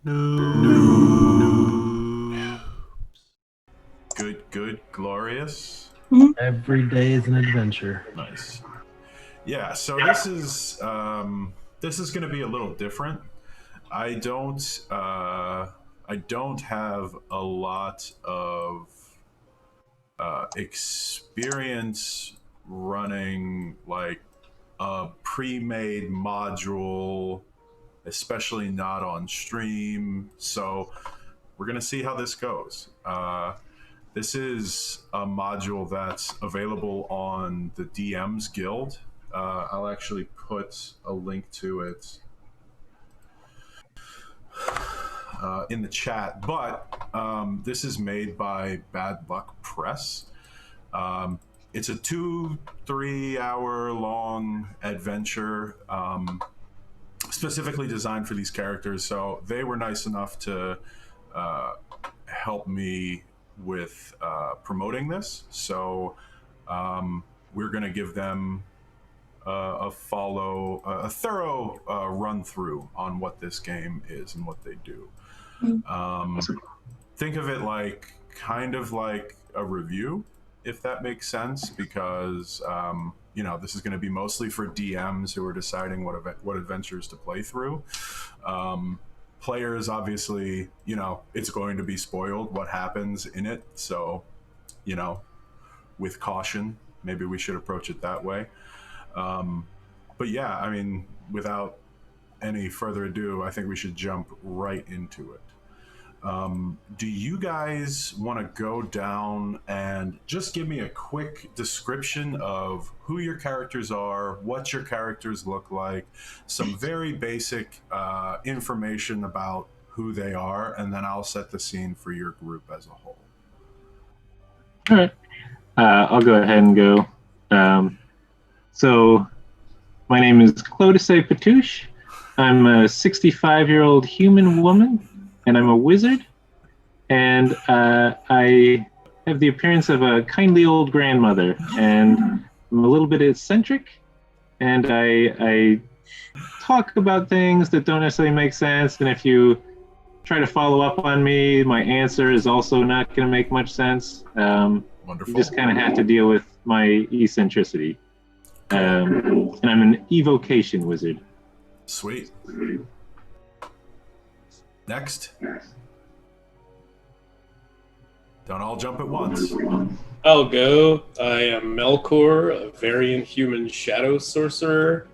Noobs. Good, glorious. Every day is an adventure. Nice. Yeah, so this is going to be a little different. I don't have a lot of experience running like a pre-made module, especially not on stream. So we're gonna see how this goes. This is a module that's available on the DM's Guild. I'll actually put a link to it in the chat, but this is made by Bad Luck Press. It's a 2-3 hour long adventure specifically designed for these characters, so they were nice enough to help me with promoting this. So we're going to give them a thorough run through on what this game is and what they do. Think of it like kind of like a review, if that makes sense, because this is going to be mostly for DMs who are deciding what adventures to play through. Players, obviously, it's going to be spoiled what happens in it, so with caution, maybe we should approach it that way. But yeah, I mean, without any further ado, I think we should jump right into it. Do you guys want to go down and just give me a quick description of who your characters are, what your characters look like, some very basic information about who they are, and then I'll set the scene for your group as a whole. All right. I'll go ahead and go. So my name is Clotis Patouche. I'm a 65-year-old human woman, and I'm a wizard, and I have the appearance of a kindly old grandmother, and I'm a little bit eccentric, and I talk about things that don't necessarily make sense, and if you try to follow up on me, my answer is also not going to make much sense. Wonderful. You just kind of have to deal with my eccentricity. And I'm an evocation wizard. Sweet. Next. Don't all jump at once. I'll go. I am Melkor, a variant human shadow sorcerer.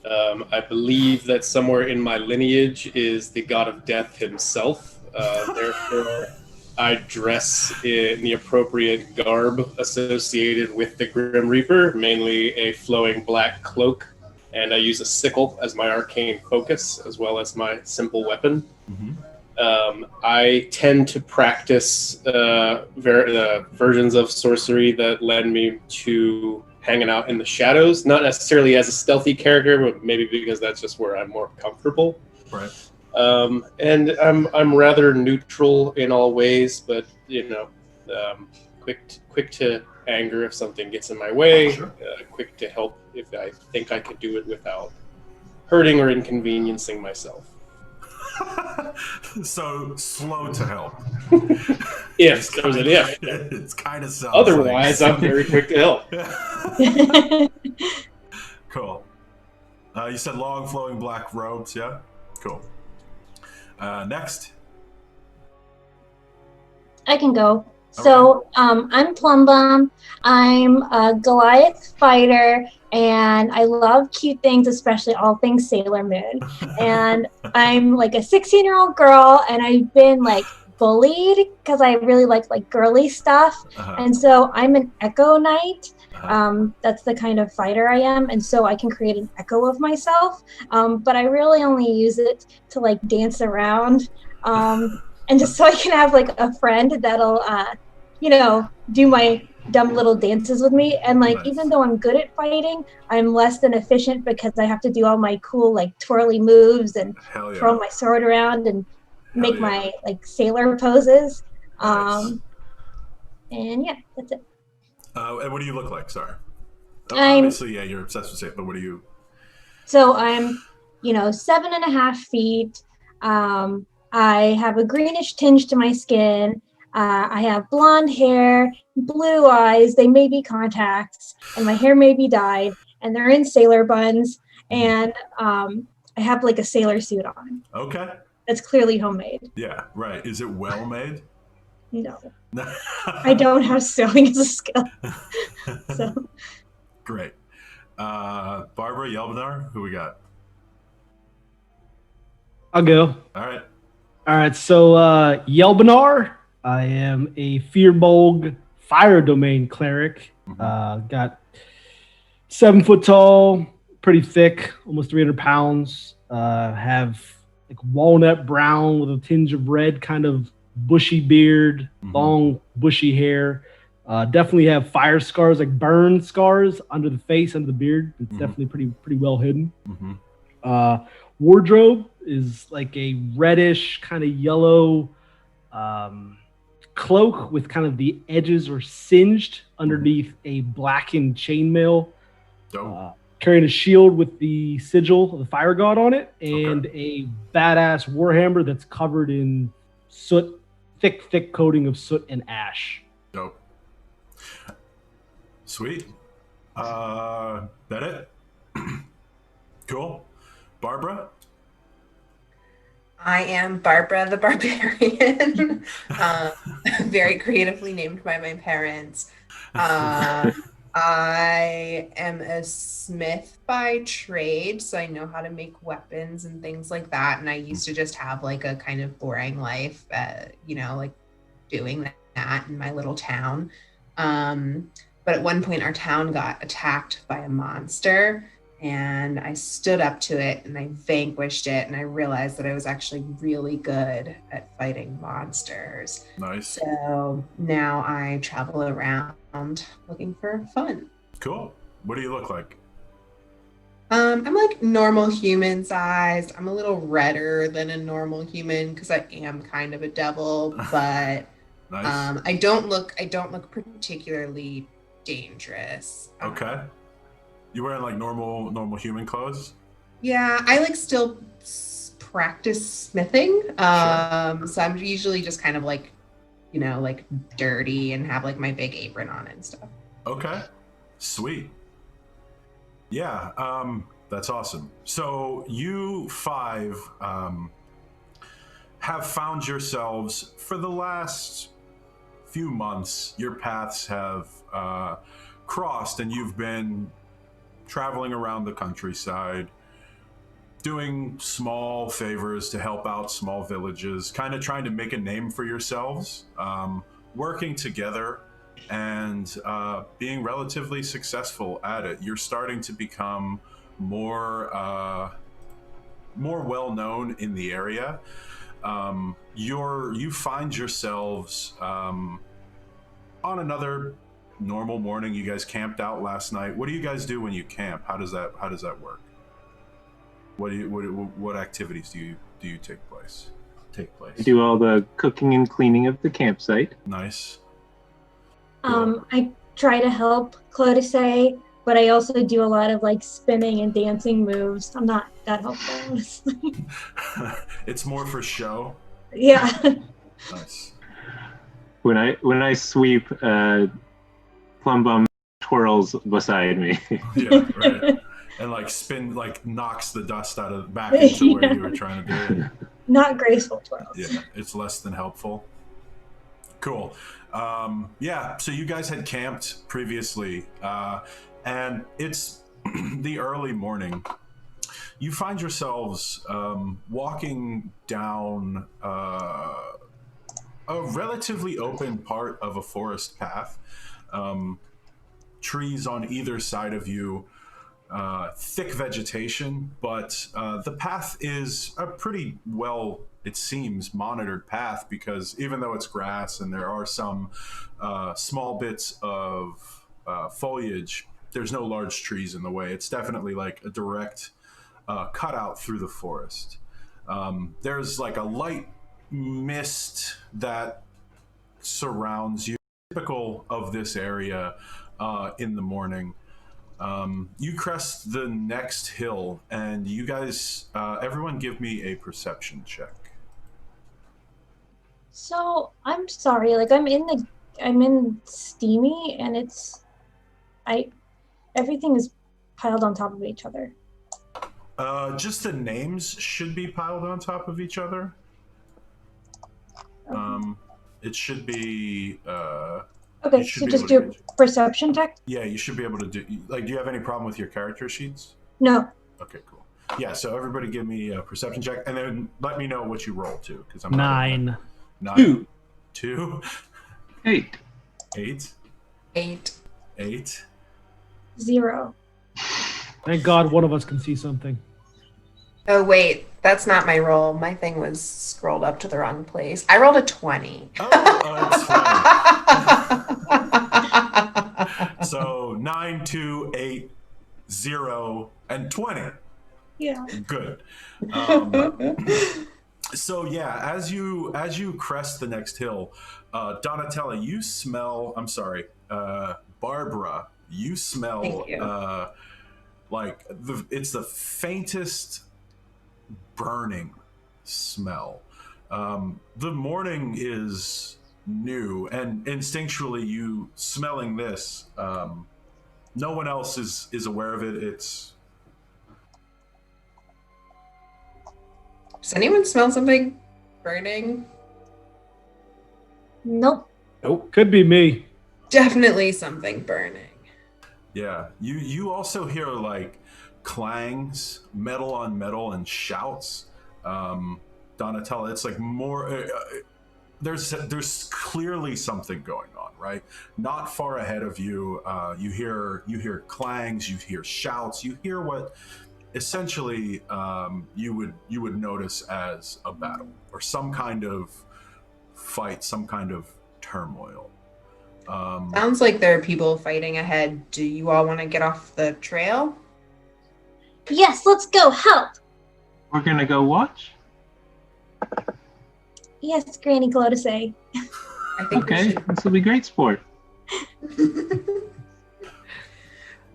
I believe that somewhere in my lineage is the god of death himself. Therefore, I dress in the appropriate garb associated with the Grim Reaper, mainly a flowing black cloak, and I use a sickle as my arcane focus, as well as my simple weapon. Mm-hmm. I tend to practice versions of sorcery that led me to hanging out in the shadows, not necessarily as a stealthy character, but maybe because that's just where I'm more comfortable. Right. And I'm rather neutral in all ways, but quick to anger if something gets in my way. Sure. Quick to help if I think I could do it without hurting or inconveniencing myself. So slow to help. If there's an if. It's kind of sounds Otherwise, like... I'm very quick to help. Cool. You said long flowing black robes, yeah? Cool. Next. I can go. So I'm Plumbum. I'm a Goliath fighter, and I love cute things, especially all things Sailor Moon. And I'm like a 16-year-old girl, and I've been like bullied because I really like girly stuff. And so I'm an Echo Knight. That's the kind of fighter I am, and so I can create an echo of myself. But I really only use it to like dance around. And just so I can have like a friend that'll, do my dumb little dances with me. And like, even though I'm good at fighting, I'm less than efficient because I have to do all my cool like twirly moves and throw my sword around and make my like sailor poses. Nice. And yeah, that's it. And what do you look like? Sorry. Obviously, yeah, you're obsessed with it, but what do you? So I'm, 7.5 feet. I have a greenish tinge to my skin. I have blonde hair, blue eyes. They may be contacts, and my hair may be dyed, and they're in sailor buns. And I have like a sailor suit on. Okay. That's clearly homemade. Yeah, right. Is it well made? No, I don't have sewing as a skill. So Great. Barbara Yelbenar, who we got? I'll go. All right. All right, so Yelbenar, I am a Fearbolg fire domain cleric. Got 7 foot tall, pretty thick, almost 300 pounds. Have like walnut brown with a tinge of red, kind of bushy beard, long bushy hair. Definitely have fire scars, like burn scars under the face, under the beard. It's definitely pretty well hidden. Wardrobe is like a reddish kind of yellow cloak with kind of the edges are singed underneath a blackened chainmail. Carrying a shield with the sigil of the fire god on it, and a badass warhammer that's covered in soot, thick coating of soot and ash. Dope. Sweet. That it? Cool. Barbara? I am Barbara the Barbarian, very creatively named by my parents. I am a smith by trade, so I know how to make weapons and things like that. And I used to just have like a kind of boring life, like doing that in my little town. But at one point, our town got attacked by a monster, and I stood up to it and I vanquished it, and I realized that I was actually really good at fighting monsters. Nice. So now I travel around looking for fun. Cool. What do you look like? I'm like normal human sized. I'm a little redder than a normal human because I am kind of a devil, but Nice. I don't look particularly dangerous. Okay. You wearing like normal human clothes? Yeah, I like still practice smithing. So I'm usually just kind of like, like dirty and have like my big apron on and stuff. Okay. Sweet. Yeah, that's awesome. So you 5 have found yourselves for the last few months, your paths have crossed, and you've been traveling around the countryside, doing small favors to help out small villages, kind of trying to make a name for yourselves, working together, and being relatively successful at it. You're starting to become more well known in the area. You find yourselves on another normal morning. You guys camped out last night. What do you guys do when you camp? How does that work? What activities do you take place? I do all the cooking and cleaning of the campsite. Nice. I try to help Clodicea, but I also do a lot of like spinning and dancing moves. I'm not that helpful, honestly. It's more for show. Yeah. Nice. When I sweep, Plum Bum twirls beside me. Yeah, right. And like spin, like knocks the dust back into where you were trying to do it. Not graceful twirls. Yeah, it's less than helpful. Cool. Yeah, so you guys had camped previously, and it's the early morning. You find yourselves walking down a relatively open part of a forest path. Trees on either side of you, thick vegetation, but the path is a pretty well, it seems, monitored path, because even though it's grass and there are some small bits of foliage, there's no large trees in the way. It's definitely like a direct cutout through the forest. There's like a light mist that surrounds you, typical of this area in the morning. You crest the next hill, and you guys, everyone give me a perception check. So I'm sorry, like I'm in Steamy and everything is piled on top of each other. Just the names should be piled on top of each other. It should be. Okay, so just do perception check? Yeah, you should be able to do. Like, do you have any problem with your character sheets? No. Okay, cool. Yeah, so everybody give me a perception check, and then let me know what you roll too, because I'm 9. 9. 2. 8. 8. 8. 8. 0. Thank God one of us can see something. Oh wait, that's not my roll. My thing was scrolled up to the wrong place. I rolled a 20. That's fine. So 9, 2, 8, 0, and 20. Yeah. Good. So yeah, as you crest the next hill, Donatella, you smell. I'm sorry, Barbara, you smell. Thank you. Like it's the faintest burning smell. The morning is new, and instinctually, you smelling this. No one else is aware of it. It's. Does anyone smell something burning? Nope. Nope. Could be me. Definitely something burning. Yeah, you also hear like clangs, metal on metal, and shouts. Donatella, it's like more. There's clearly something going on, right? Not far ahead of you, you hear clangs, you hear shouts, you hear what essentially you would notice as a battle or some kind of fight, some kind of turmoil. Sounds like there are people fighting ahead. Do you all want to get off the trail? Yes, let's go help. We're gonna go watch? Yes, Granny Clotis. I think Okay, this will be great sport.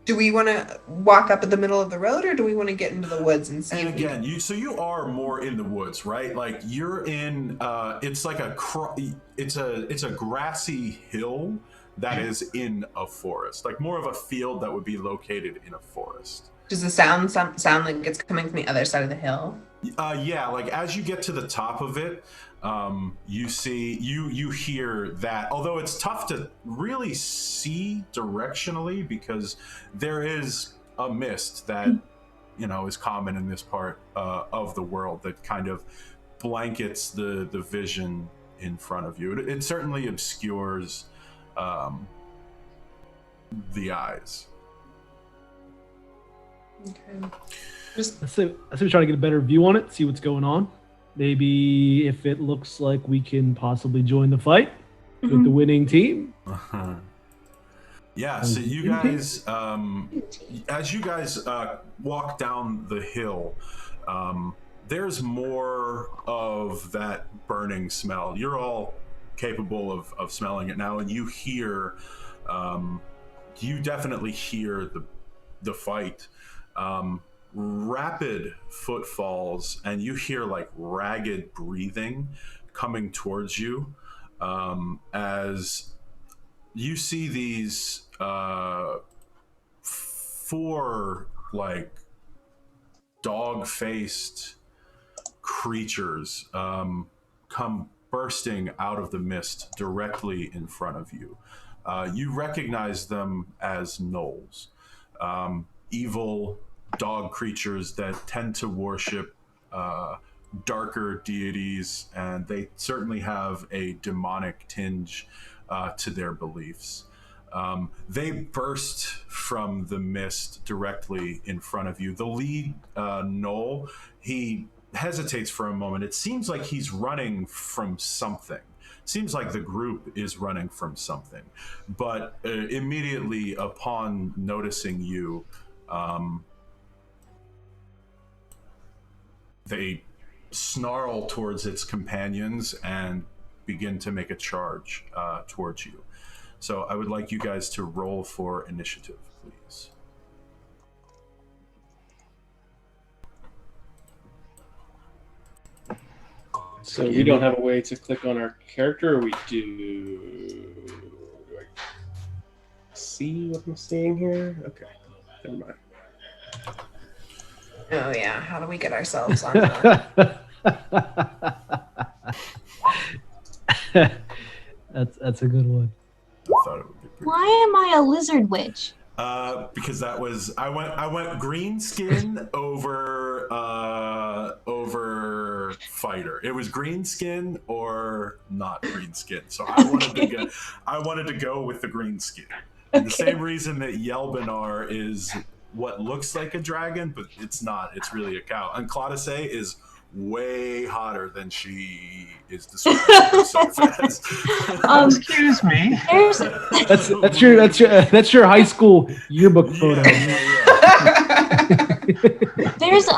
Do we want to walk up at the middle of the road, or do we want to get into the woods and see? And again, you are more in the woods, right? Like you're in. It's like it's a grassy hill that is in a forest, like more of a field that would be located in a forest. Does the sound like it's coming from the other side of the hill? Yeah, like as you get to the top of it, you hear that. Although it's tough to really see directionally because there is a mist that is common in this part of the world that kind of blankets the vision in front of you. It certainly obscures the eyes. Okay. I say we try to get a better view on it, see what's going on. Maybe if it looks like we can possibly join the fight with the winning team. Yeah, so you guys, as you guys walk down the hill, there's more of that burning smell. You're all capable of smelling it now, and you hear, you definitely hear the fight. Rapid footfalls, and you hear like ragged breathing coming towards you as you see these 4 like dog-faced creatures come bursting out of the mist directly in front of you. You recognize them as gnolls. Evil dog creatures that tend to worship darker deities, and they certainly have a demonic tinge to their beliefs. They burst from the mist directly in front of you. The lead gnoll, he hesitates for a moment. It seems like he's running from something. Seems like the group is running from something, but immediately upon noticing you, they snarl towards its companions and begin to make a charge towards you. So I would like you guys to roll for initiative, please. So we don't have a way to click on our character, or we do. Do I see what I'm seeing here? Okay, never mind. Oh yeah, how do we get ourselves on that? That's a good one. I thought it would be pretty. Why am I a lizard witch? Because that was I went green skin over fighter. It was green skin or not green skin. So I wanted to go with the green skin. And the same reason that Yelbanar is what looks like a dragon, but it's not. It's really a cow. And Claudice is way hotter than she is described herself as. Excuse me. That's your high school yearbook photo. There's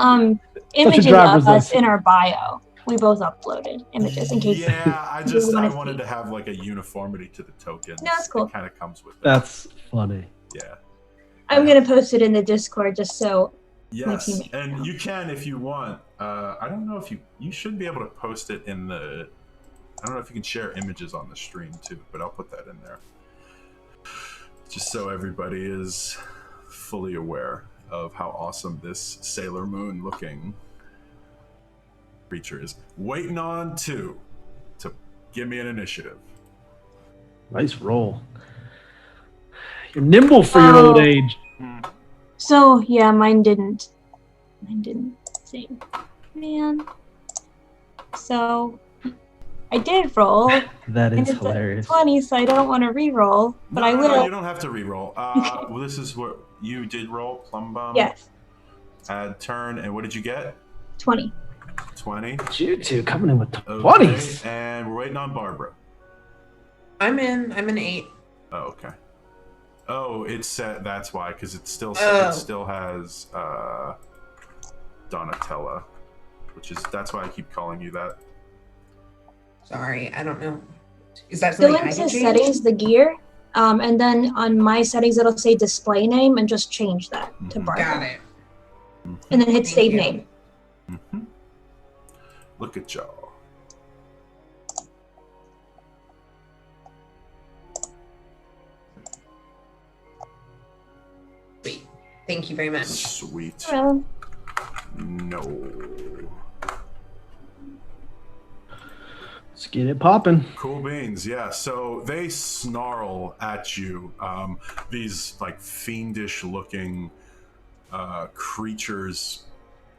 images of us in our bio. We both uploaded images in case. Yeah, I wanted to have like a uniformity to the tokens. No, that's cool. It kind of comes with it. That's funny. Yeah. I'm gonna post it in the Discord just so. Yes, and you can if you want. I don't know if you should be able to post it in the. I don't know if you can share images on the stream too, but I'll put that in there, just so everybody is fully aware of how awesome this Sailor Moon looking creature is. Waiting on two to give me an initiative. Nice roll. You're nimble for your old age. So yeah, mine didn't sing. Man. So I did roll. That and is it's hilarious. 20, so I don't want to re-roll, but I will. No, you don't have to re-roll. Well, this is what you did roll, Plum Bum. Yes. Add turn, and what did you get? 20. 20. You two coming in with 20s. Okay, and we're waiting on Barbara. I'm an 8. Oh, okay. Oh, it's set. That's why, because it still has Donatella, that's why I keep calling you that. Sorry, I don't know. Is that Go something I into can change? settings, the gear, and then on my settings it'll say display name, and just change that to Barbara. Got it. And then hit Thank save you. name. Mm-hmm. Look at y'all. Sweet. Thank you very much. Sweet. Well, No. Let's get it popping. Cool beans, yeah. So they snarl at you. These like fiendish looking creatures,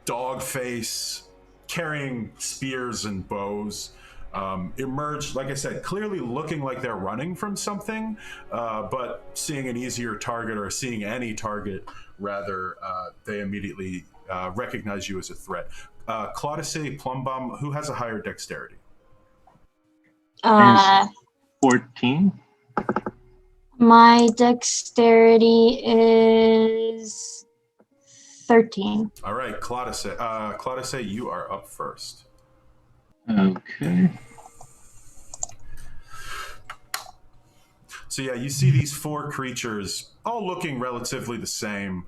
dog face, carrying spears and bows, emerge, like I said, clearly looking like they're running from something, but seeing an easier target, or seeing any target rather, they immediately recognize you as a threat. Claudice, Plumbum, who has a higher dexterity? 14. my dexterity is 13. All right, Claudice. Claudice, you are up first. Okay. So yeah, you see these four creatures, all looking relatively the same,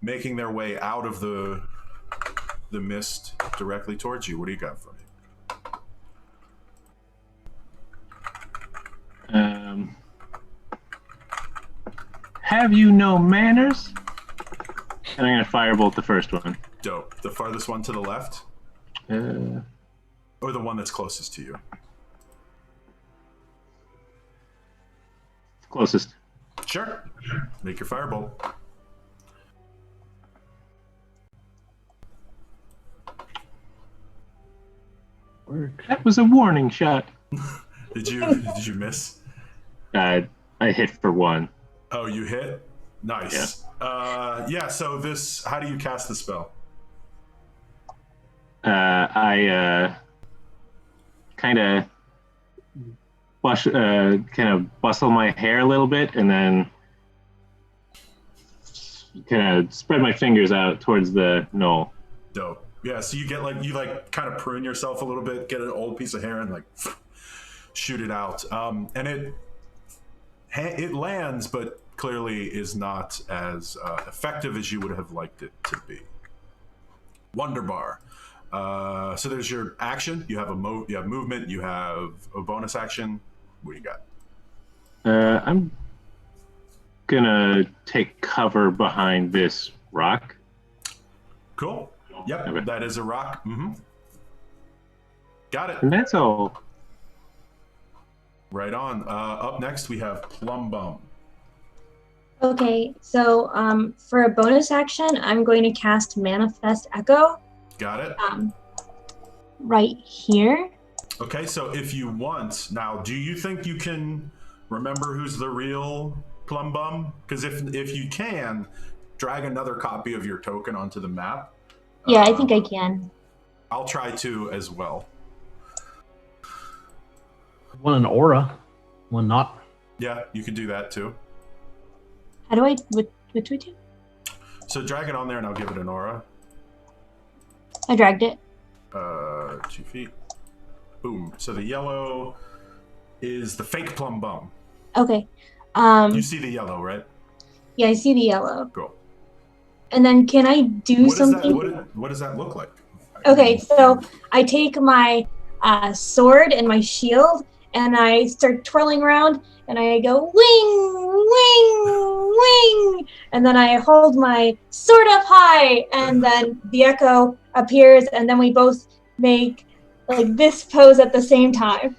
making their way out of the mist directly towards you. What do you got for me? Have you no manners? And I'm gonna firebolt the first one. Dope. The farthest one to the left, or the one that's closest to you? Closest. Sure. Make your firebolt. That was a warning shot. Did you miss? I hit for 1. Oh, you hit? Nice. Yeah, so this, how do you cast the spell? I kind of bustle my hair a little bit, and then kind of spread my fingers out towards the knoll. Dope. Yeah, so you kind of prune yourself a little bit, get an old piece of hair and like shoot it out. And it lands, but clearly is not as effective as you would have liked it to be. Wonderbar. So there's your action. You have you have movement. You have a bonus action. What do you got? I'm gonna take cover behind this rock. Cool. Yep, Okay. that is a rock. Got it. And that's all. Right on. Up next, we have Plum Bum. Okay, so for a bonus action, I'm going to cast Manifest Echo Got it. right here. Okay, so if you want, now, do you think you can remember who's the real Plum Bum? Because if you can, drag another copy of your token onto the map. Yeah, I think I can. I'll try to as well. One an aura, one not. Yeah, you can do that too. How do I, what do I do? So drag it on there and I'll give it an aura. I dragged it. 2 feet. Boom. So the yellow is the fake Plum Bum. Okay. You see the yellow, right? Yeah, I see the yellow. Cool. And then can I do something? What does that look like? Okay, so I take my sword and my shield and I start twirling around and I go wing, wing, wing. And then I hold my sword up high and then the echo appears and then we both make like this pose at the same time.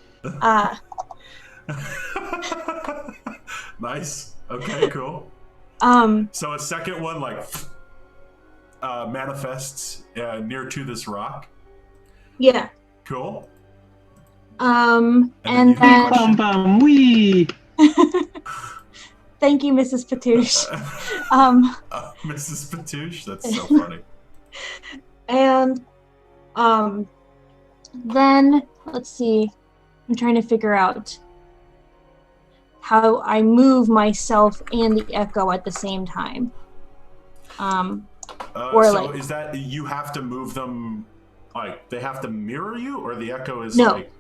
Nice. Okay, cool. So a second one like manifests near to this rock. Yeah. Cool. And then Bum bum wee. thank you, Mrs. Patouche. Mrs. Patouche, that's so funny. And then let's see. I'm trying to figure out how I move myself and the echo at the same time. Or so like, is that you have to move them, like they have to mirror you, or the echo is No. like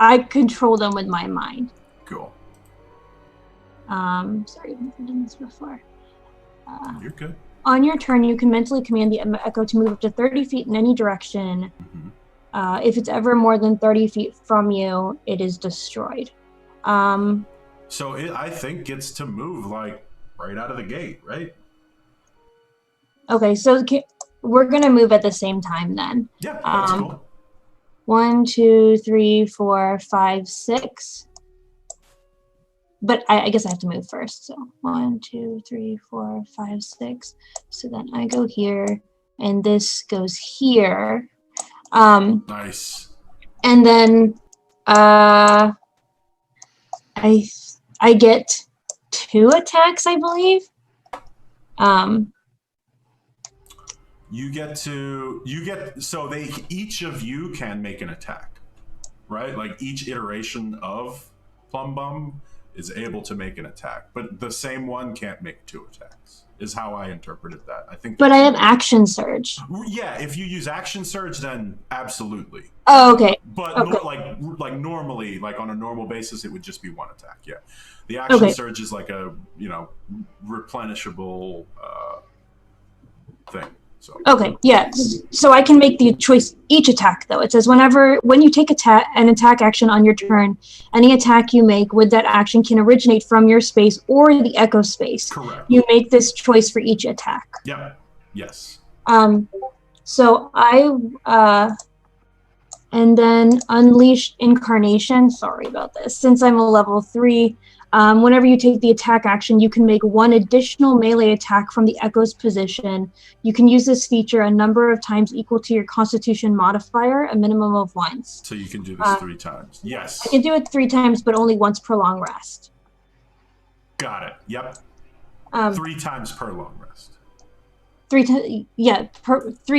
I control them with my mind. cool? Sorry, I've never done this before. You're good. On your turn, you can mentally command the echo to move up to 30 feet in any direction. If it's ever more than 30 feet from you, it is destroyed. So it, I think, gets to move like right out of the gate, right? Okay, so we're gonna move at the same time then. Yeah, that's cool. 1, 2, 3, 4, 5, 6. But I guess I have to move first. So 1, 2, 3, 4, 5, 6. So then I go here, and this goes here. Nice. And then I get 2 attacks, I believe. So they each of you can make an attack, right? Like each iteration of Plum Bum is able to make an attack, but the same one can't make 2 attacks. Is how I interpreted that. I think. But I have action surge. Yeah, if you use action surge, then absolutely. Oh, okay. But Okay. like normally, like on a normal basis, it would just be 1 attack. Yeah, the action surge is like a replenishable thing. So Okay, yeah. So I can make the choice each attack, though. It says when you take an attack action on your turn, any attack you make with that action can originate from your space or the echo space. correct. You make this choice for each attack. Yeah. Yes. So I and then Unleashed Incarnation. Sorry about this. Since I'm a level 3, whenever you take the attack action, you can make 1 additional melee attack from the echo's position. You can use this feature a number of times equal to your Constitution modifier, a minimum of once. So you can do this 3 times. Yes. I can do it 3 times, but only once per long rest. Got it. Yep. 3 times per long rest. 3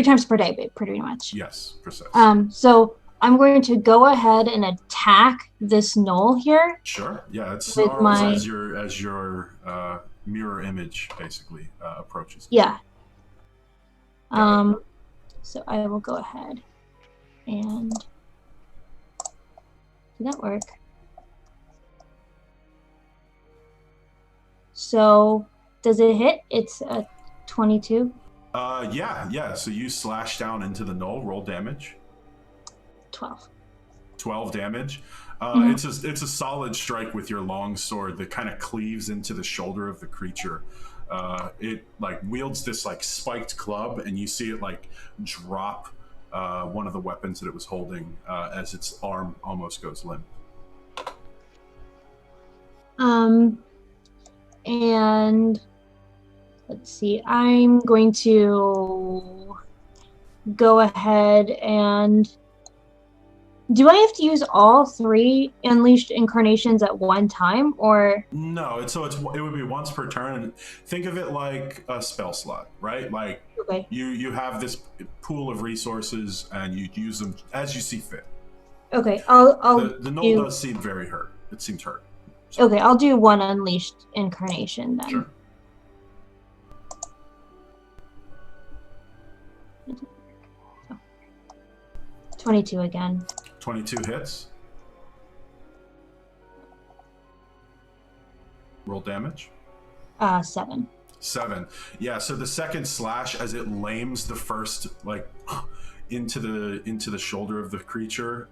times per day, pretty much. Yes, precise. So I'm going to go ahead and attack this knoll here. Sure. Yeah, it with snarls as your mirror image basically approaches. Yeah. So I will go ahead and did that work? So does it hit? It's a 22. Yeah. So you slash down into the knoll. Roll damage. 12. 12 damage. Mhm. It's a solid strike with your long sword that kind of cleaves into the shoulder of the creature. It like wields this like spiked club, and you see it like drop one of the weapons that it was holding as its arm almost goes limp. And let's see. I'm going to go ahead and. Do I have to use all 3 unleashed incarnations at one time, or? No, it would be once per turn. Think of it like a spell slot, right? Like Okay. you have this pool of resources and you use them as you see fit. Okay, I'll The knoll does seem very hurt. It seems hurt. So. Okay, I'll do 1 unleashed incarnation then. Sure. 22 again. 22 hits. Roll damage. 7. 7. Yeah, so the second slash as it lames the first like into the shoulder of the creature,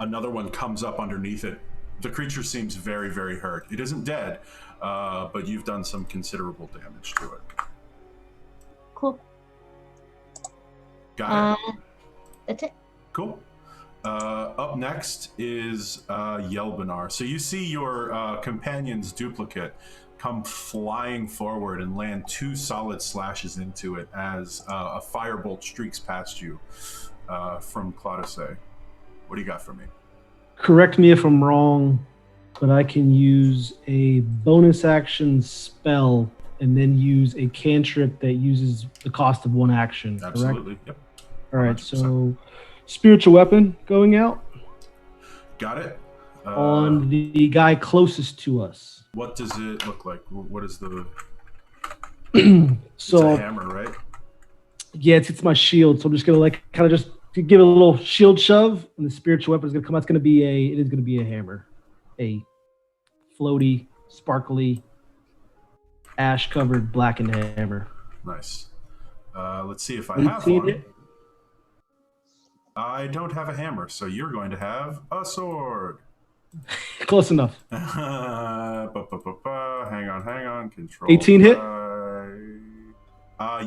another one comes up underneath it. The creature seems very, very hurt. It isn't dead, but you've done some considerable damage to it. Cool. Got it? That's it. Cool. Up next is Yelbenar. So you see your companion's duplicate come flying forward and land 2 solid slashes into it as a firebolt streaks past you from Claudicé. What do you got for me? Correct me if I'm wrong, but I can use a bonus action spell and then use a cantrip that uses the cost of 1 action. Absolutely. Correct? Yep. All right, 100%. so spiritual weapon going out. Got it. On the guy closest to us. What does it look like? What is the... So it's a hammer, right? Yeah, it's my shield. So I'm just gonna like kind of just give it a little shield shove, and the spiritual weapon is gonna come out. It is gonna be a hammer, a floaty, sparkly, ash-covered blackened hammer. Nice. Let's see if I have one. It? I don't have a hammer, so you're going to have a sword. Close enough. Hang on. Control. 18 hit?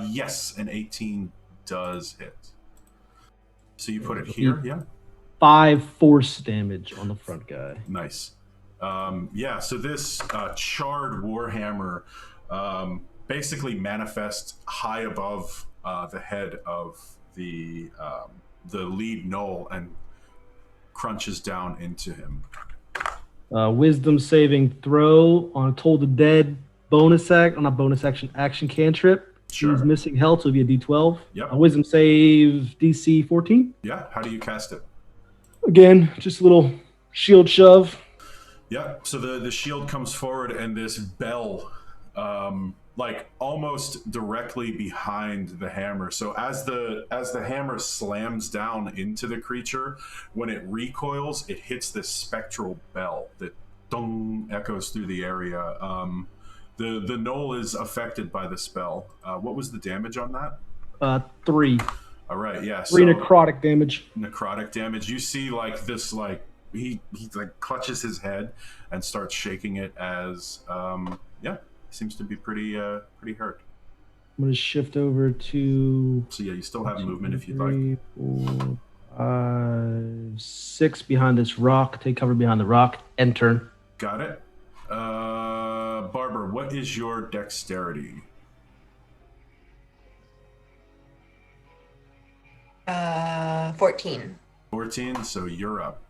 Yes, an 18 does hit. So you put it here, yeah? 5 force damage on the front guy. Nice. Yeah, so this charred warhammer basically manifests high above the head of the lead knoll and crunches down into him. Wisdom saving throw on a Toll the Dead action cantrip. Sure. He's missing health, so it'll be a D12. Yep. Wisdom save DC 14. Yeah, how do you cast it? Again, just a little shield shove. Yeah, so the shield comes forward and this bell like almost directly behind the hammer. So as the hammer slams down into the creature, when it recoils, it hits this spectral bell that dong echoes through the area. The knoll is affected by the spell. What was the damage on that? 3. All right, yeah. 3 necrotic damage. Necrotic damage. You see, like this, like he like clutches his head and starts shaking it as seems to be pretty hurt. I'm gonna shift over to. So yeah, you still have movement if you'd like. 4, 5, 6 behind this rock. Take cover behind the rock. End turn. Got it. Barber, what is your dexterity? 14. 14. So you're up.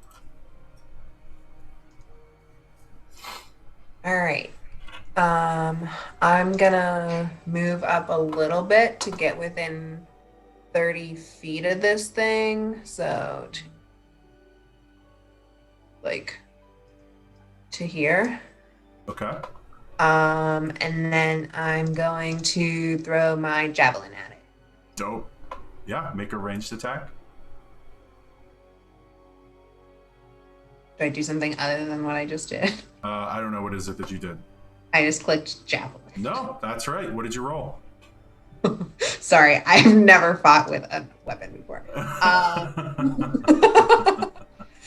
All right. I'm gonna move up a little bit to get within 30 feet of this thing. So, to here. Okay. And then I'm going to throw my javelin at it. Dope. Yeah, make a ranged attack. Do I do something other than what I just did? I don't know, what is it that you did? I just clicked javelin. No, that's right. What did you roll? Sorry, I've never fought with a weapon before.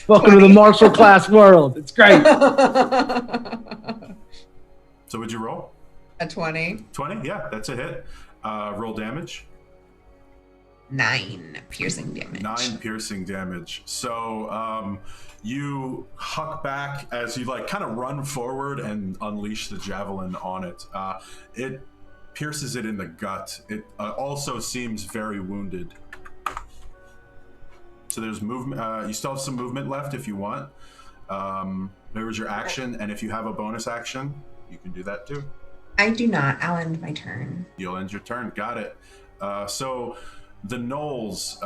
Welcome to the martial class world. It's great. So would you roll? A 20. 20? Yeah, that's a hit. Roll damage. 9 piercing damage. 9 piercing damage. So you huck back as you like kind of run forward and unleash the javelin on it. It pierces it in the gut. It also seems very wounded. So there's movement. You still have some movement left if you want. There was your action, and if you have a bonus action, you can do that too. I do not. I'll end my turn. You'll end your turn. Got it. So the gnolls,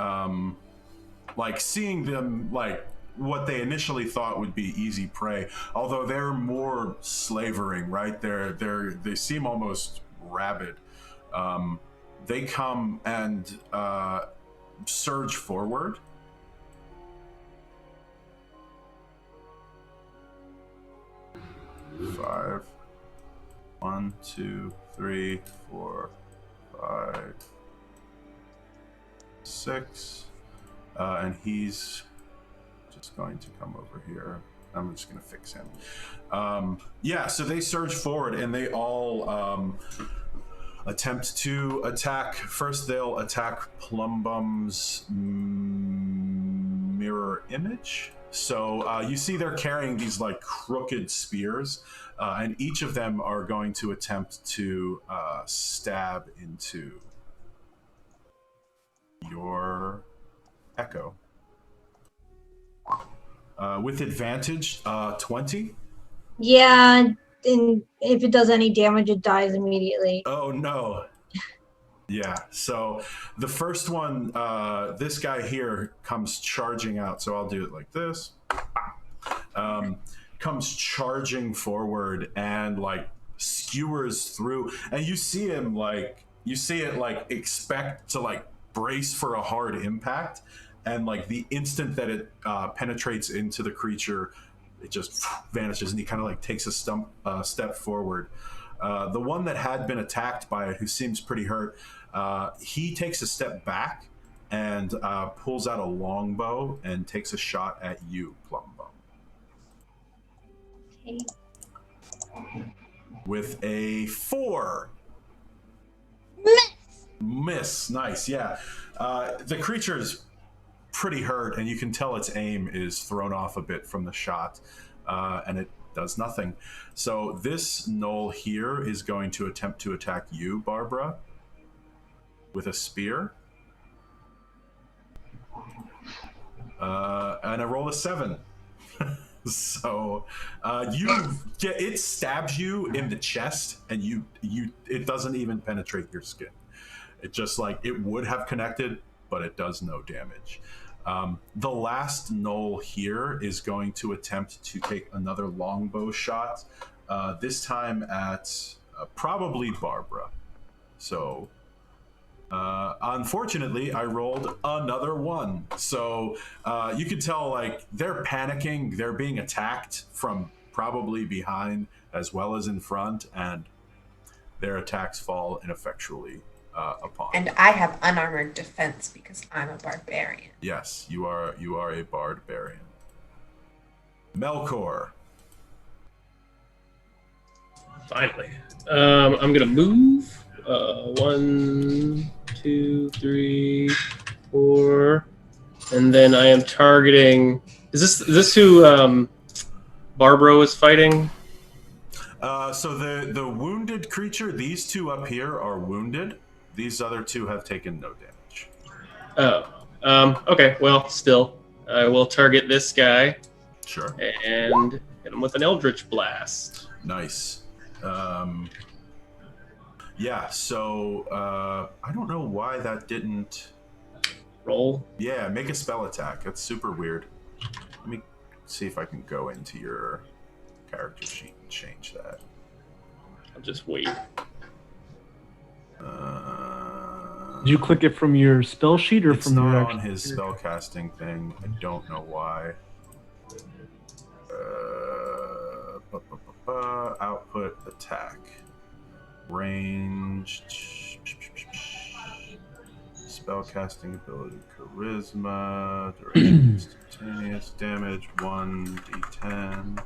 like seeing them like what they initially thought would be easy prey, although they're more slavering, right? They seem almost rabid. They come and surge forward. Five. 1, 2, 3, 4, 5, 6. And he's just going to come over here. I'm just going to fix him. Yeah, so they surge forward and they all attempt to attack. First, they'll attack Plumbum's mirror image. So you see they're carrying these like crooked spears, and each of them are going to attempt to stab into your echo. With advantage, 20. Yeah, and if it does any damage, it dies immediately. Oh no. Yeah, so the first one, this guy here comes charging out. So I'll do it like this. Comes charging forward and like skewers through. And you see him like, you see it like expect to like brace for a hard impact. And like the instant that it penetrates into the creature, it just vanishes and he kind of like takes a step forward. The one that had been attacked by it, who seems pretty hurt, he takes a step back and pulls out a longbow and takes a shot at you, Plumbum. Okay. With a 4. Miss. Nice, yeah. The creature's pretty hurt, and you can tell its aim is thrown off a bit from the shot, and it does nothing. So this gnoll here is going to attempt to attack you, Barbara, with a spear. And I roll a 7. So it stabs you in the chest, and it doesn't even penetrate your skin. It just like it would have connected, but it does no damage. The last gnoll here is going to attempt to take another longbow shot, this time at probably Barbara. So unfortunately, I rolled another 1. So you can tell like they're panicking. They're being attacked from probably behind as well as in front, and their attacks fall ineffectually upon. And I have unarmored defense because I'm a barbarian. Yes, you are a barbarian. Melkor. Finally. I'm gonna move. 1, 2, 3, 4. And then I am targeting. Is this who Barbara was fighting? So the wounded creature, these two up here are wounded. These other two have taken no damage. Oh. Okay, well, still. I will target this guy. Sure. And hit him with an Eldritch Blast. Nice. Yeah, so I don't know why that didn't Roll. Yeah, make a spell attack. That's super weird. Let me see if I can go into your character sheet and change that. I'll just wait. Did you click it from your spell sheet or it's from the not on his spellcasting thing. I don't know why. Output attack. Ranged. spellcasting ability, charisma, duration instantaneous, damage 1d10,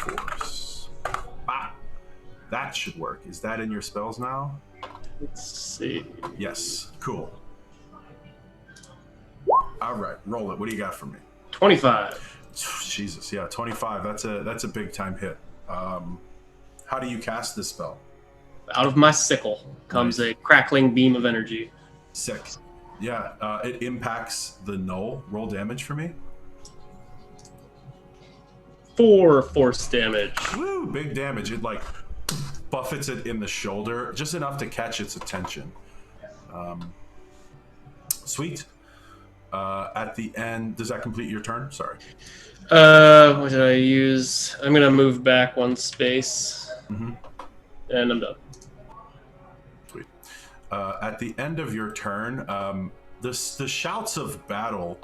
force. Ah, that should work. Is that in your spells now? Let's see. Yes. Cool. All right, roll it. What do you got for me? 25. Jesus, yeah, 25. That's a big time hit. How do you cast this spell? Out of my sickle comes Nice. a crackling beam of energy. Sick. Yeah, it impacts the null. Roll damage for me. 4 force damage. Woo, big damage. It like buffets it in the shoulder, just enough to catch its attention. Sweet. At the end, does that complete your turn? Sorry. What did I use? I'm gonna move back 1 space, and I'm done. Sweet. At the end of your turn, the shouts of battle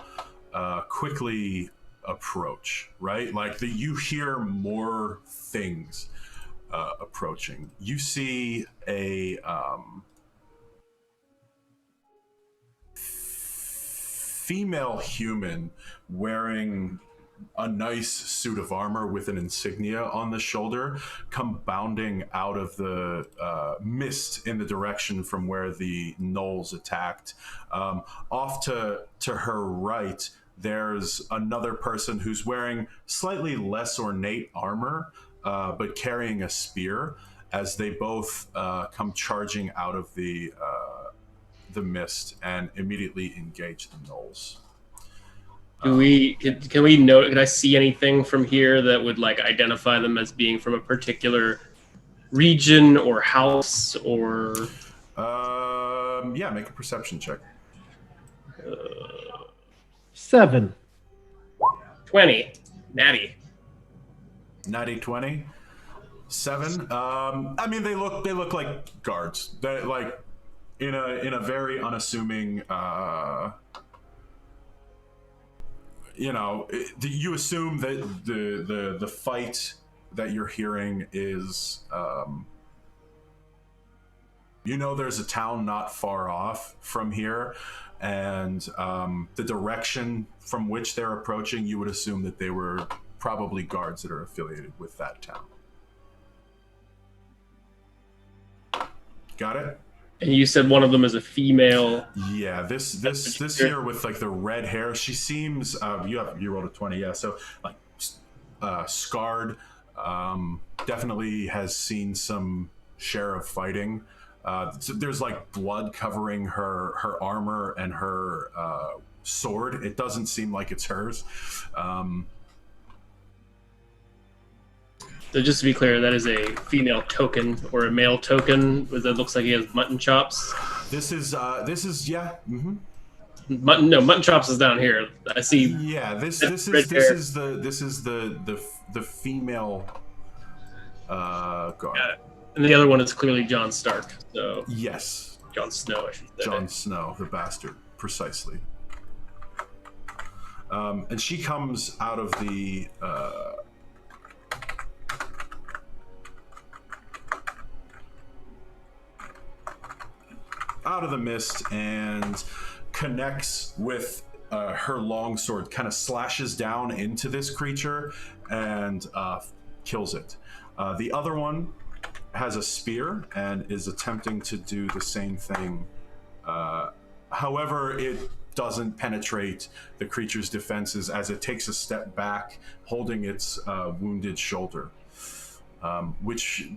quickly approach, right? Like you hear more things approaching. You see a female human wearing a nice suit of armor with an insignia on the shoulder come bounding out of the mist in the direction from where the gnolls attacked. Off to her right, there's another person who's wearing slightly less ornate armor, but carrying a spear, as they both come charging out of the mist and immediately engage the gnolls. Can we note? Can I see anything from here that would like identify them as being from a particular region or house or? Yeah, make a perception check. 7. 20. Natty. Natty 20. 7. I mean, they look like guards. They like in a very unassuming. You assume that the fight that you're hearing is. There's a town not far off from here, and the direction from which they're approaching, you would assume that they were probably guards that are affiliated with that town. Got it? And you said one of them is a female. Yeah, this here with like the red hair, she seems you rolled a 20, yeah, so like scarred, definitely has seen some share of fighting. So there's like blood covering her armor and her sword. It doesn't seem like it's hers. So just to be clear, that is a female token or a male token that looks like he has mutton chops. This is yeah. Mm-hmm. Mutton chops is down here. I see. Yeah, this is the female guard. And the other one is clearly Jon Stark. So yes, Jon Snow, I should say. Jon Snow, the bastard, precisely. And she comes out of the mist and connects with her longsword, kind of slashes down into this creature and kills it. The other one has a spear and is attempting to do the same thing. However, it doesn't penetrate the creature's defenses as it takes a step back, holding its wounded shoulder, which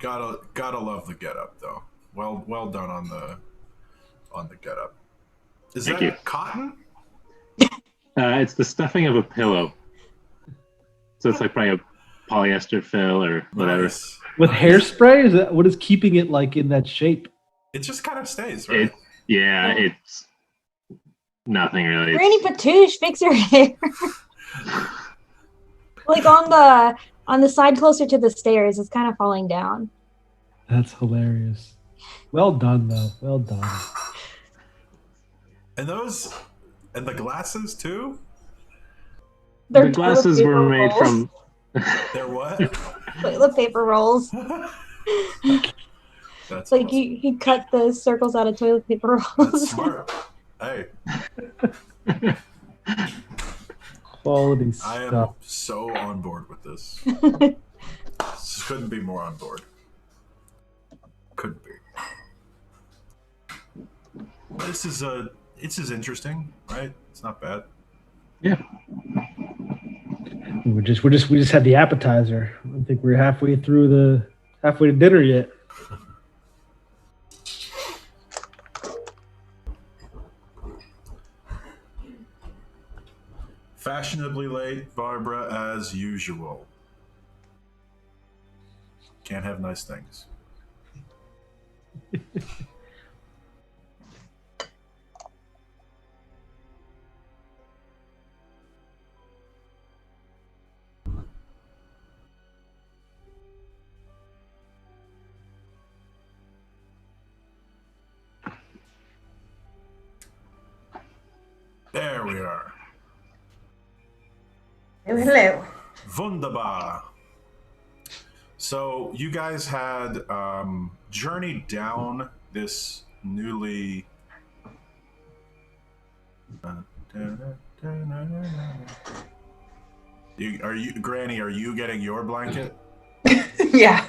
Gotta love the getup though. Well done on the getup. Is Thank that you. cotton? It's the stuffing of a pillow. So it's like probably a polyester fill or whatever. Nice. With Nice. hairspray? Is that what is keeping it like in that shape? It just kind of stays, right? It's nothing really. Granny Patouche, fix your hair. Like on the side closer to the stairs, it's kind of falling down. That's hilarious. Well done, though. Well done. And the glasses too? They're The glasses toilet were paper made rolls. from. They're what? Toilet paper rolls. That's Like awesome. he cut the circles out of toilet paper rolls. That's smart. Hey, Quality I am stuff. so on board with this. Couldn't be more on board. Couldn't be. This is interesting, right? It's not bad. Yeah. We just had the appetizer. I don't think we're halfway to dinner yet. Fashionably late, Barbara, as usual. Can't have nice things. There we are. Hello. Wunderbar. So you guys had journeyed down this newly. Granny? Are you getting your blanket? Yeah.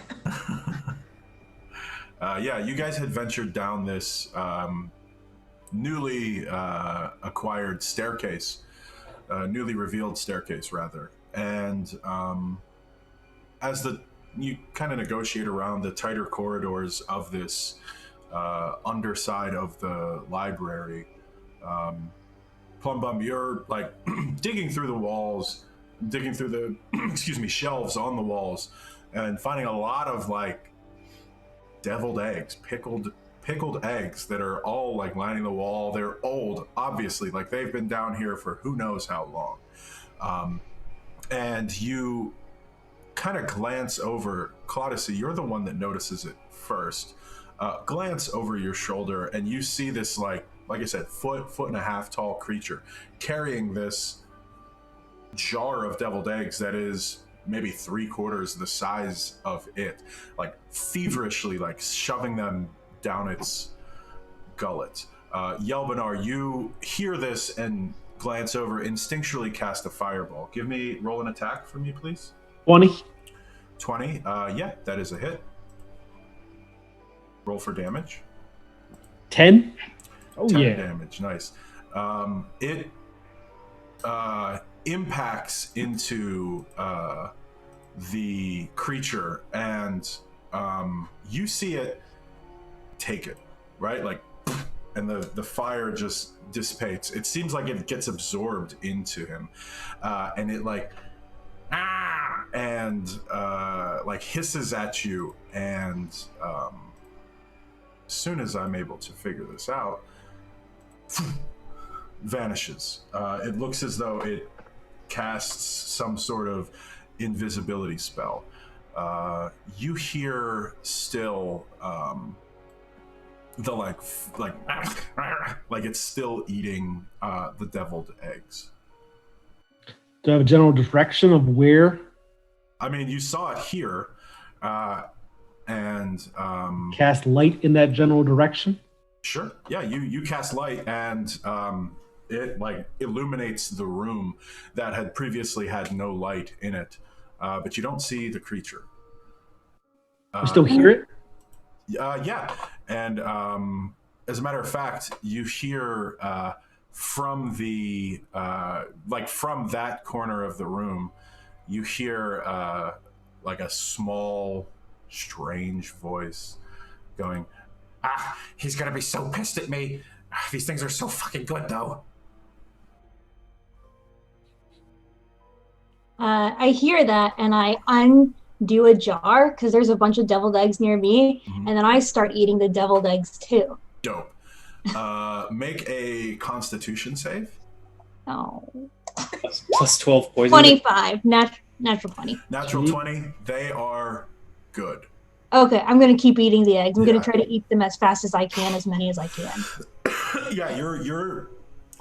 Yeah, you guys had ventured down this newly acquired staircase, newly revealed staircase, rather. And as you kind of negotiate around the tighter corridors of this underside of the library, Plumbum, you're like digging through the walls, digging through the shelves on the walls, and finding a lot of like deviled eggs, pickled eggs that are all like lining the wall. They're old, obviously, like they've been down here for who knows how long. And you kind of glance over, Claudice, you're the one that notices it first. Glance over your shoulder, and you see this like I said, foot and a half tall creature carrying this jar of deviled eggs that is maybe 3/4 the size of it, like feverishly, like shoving them down its gullet. Yelbanar, you hear this and glance over, instinctually cast a fireball. Roll an attack for me, please. 20. 20. Yeah, that is a hit. Roll for damage. 10. Oh 10 yeah. damage. Nice. It impacts into the creature, and you see it take it, right? Like, and the fire just dissipates. It seems like it gets absorbed into him, and it like and like hisses at you, and as soon as I'm able to figure this out, vanishes. It looks as though it casts some sort of invisibility spell. You hear still the like it's still eating the deviled eggs. Do I have a general direction of where? I mean, you saw it here, and Cast light in that general direction? sure, yeah, you cast light, and it like illuminates the room that had previously had no light in it, but you don't see the creature. You still hear it? Yeah, and as a matter of fact, you hear from the from that corner of the room, you hear like a small strange voice going, He's gonna be so pissed at me. These things are so fucking good, though. I hear that, and I undo a jar because there's a bunch of deviled eggs near me, and then I start eating the deviled eggs too. Dope. Make a Constitution save. Oh. Plus 12 poison. 25. Natural 20. Natural 20. They are good. Okay, I'm going to keep eating the eggs. I'm going Yeah. to try to eat them as fast as I can, as many as I can. Yeah, you're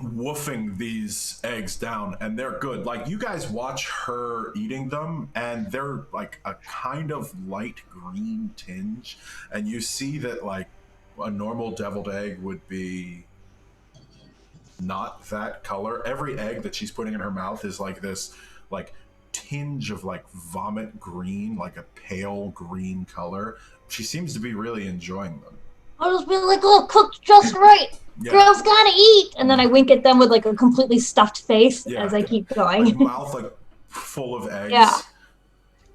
woofing these eggs down, and they're good. Like, you guys watch her eating them, and they're like a kind of light green tinge, and you see that like a normal deviled egg would be not that color. Every egg that she's putting in her mouth is like this like tinge of like vomit green, like a pale green color. She seems to be really enjoying them. I'll just be like, oh, cooked just right. Yeah. Girls gotta eat. And then I wink at them with like a completely stuffed face Yeah. as I keep going. Like mouth like full of eggs. Yeah.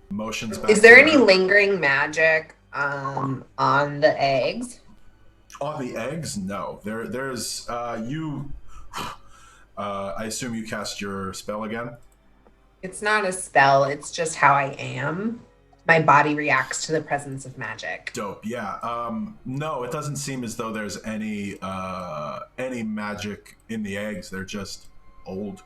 Motions back. Is there to any her. lingering magic on the eggs? On the eggs? No. There's you. I assume you cast your spell again. It's not a spell, it's just how I am. My body reacts to the presence of magic. Dope. Yeah. No, it doesn't seem as though there's any magic in the eggs. They're just old.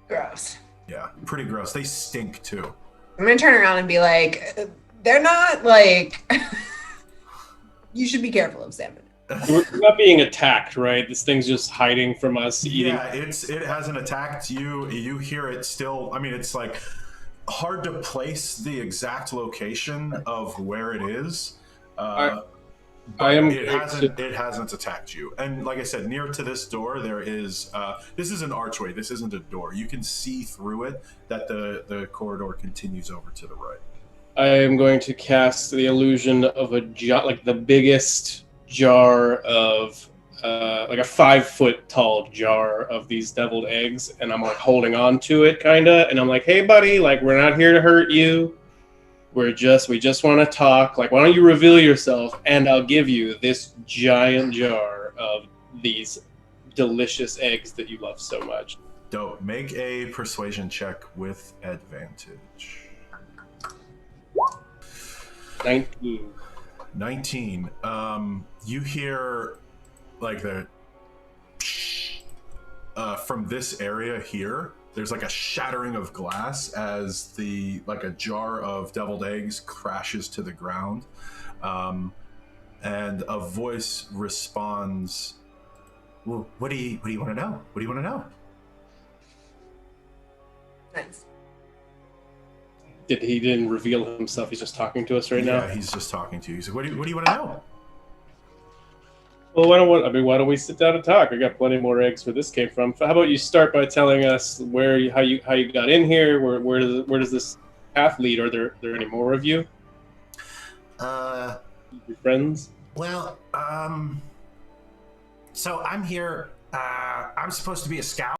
Gross. Yeah. Pretty gross. They stink too. I'm gonna turn around and be like, they're not like. You should be careful of salmon. We're not being attacked, right? This thing's just hiding from us eating. Yeah, it hasn't attacked you. You hear it still. I mean, it's like hard to place the exact location of where it is. I But am it going to- hasn't attacked you. And like I said, near to this door there is this is an archway. This isn't a door. You can see through it that the corridor continues over to the right. I am going to cast the illusion of a jar, like the biggest jar of, like a 5-foot tall jar of these deviled eggs, and I'm like holding on to it, kinda, and I'm like, "Hey, buddy, like we're not here to hurt you. We just want to talk. Like, why don't you reveal yourself, and I'll give you this giant jar of these delicious eggs that you love so much." Dope. Make a persuasion check with advantage. 19. 19. You hear like the from this area here. There's like a shattering of glass as like a jar of deviled eggs crashes to the ground, and a voice responds. Well, what do you want to know? What do you want to know? Nice. He didn't reveal himself. He's just talking to us right now. Yeah, he's just talking to you. He's like, what do you want to know? Well, why don't we sit down and talk? We got plenty more eggs where this came from. How about you start by telling us how you got in here? Where does this path lead? Are there any more of you? Your friends? Well, so I'm here. I'm supposed to be a scout.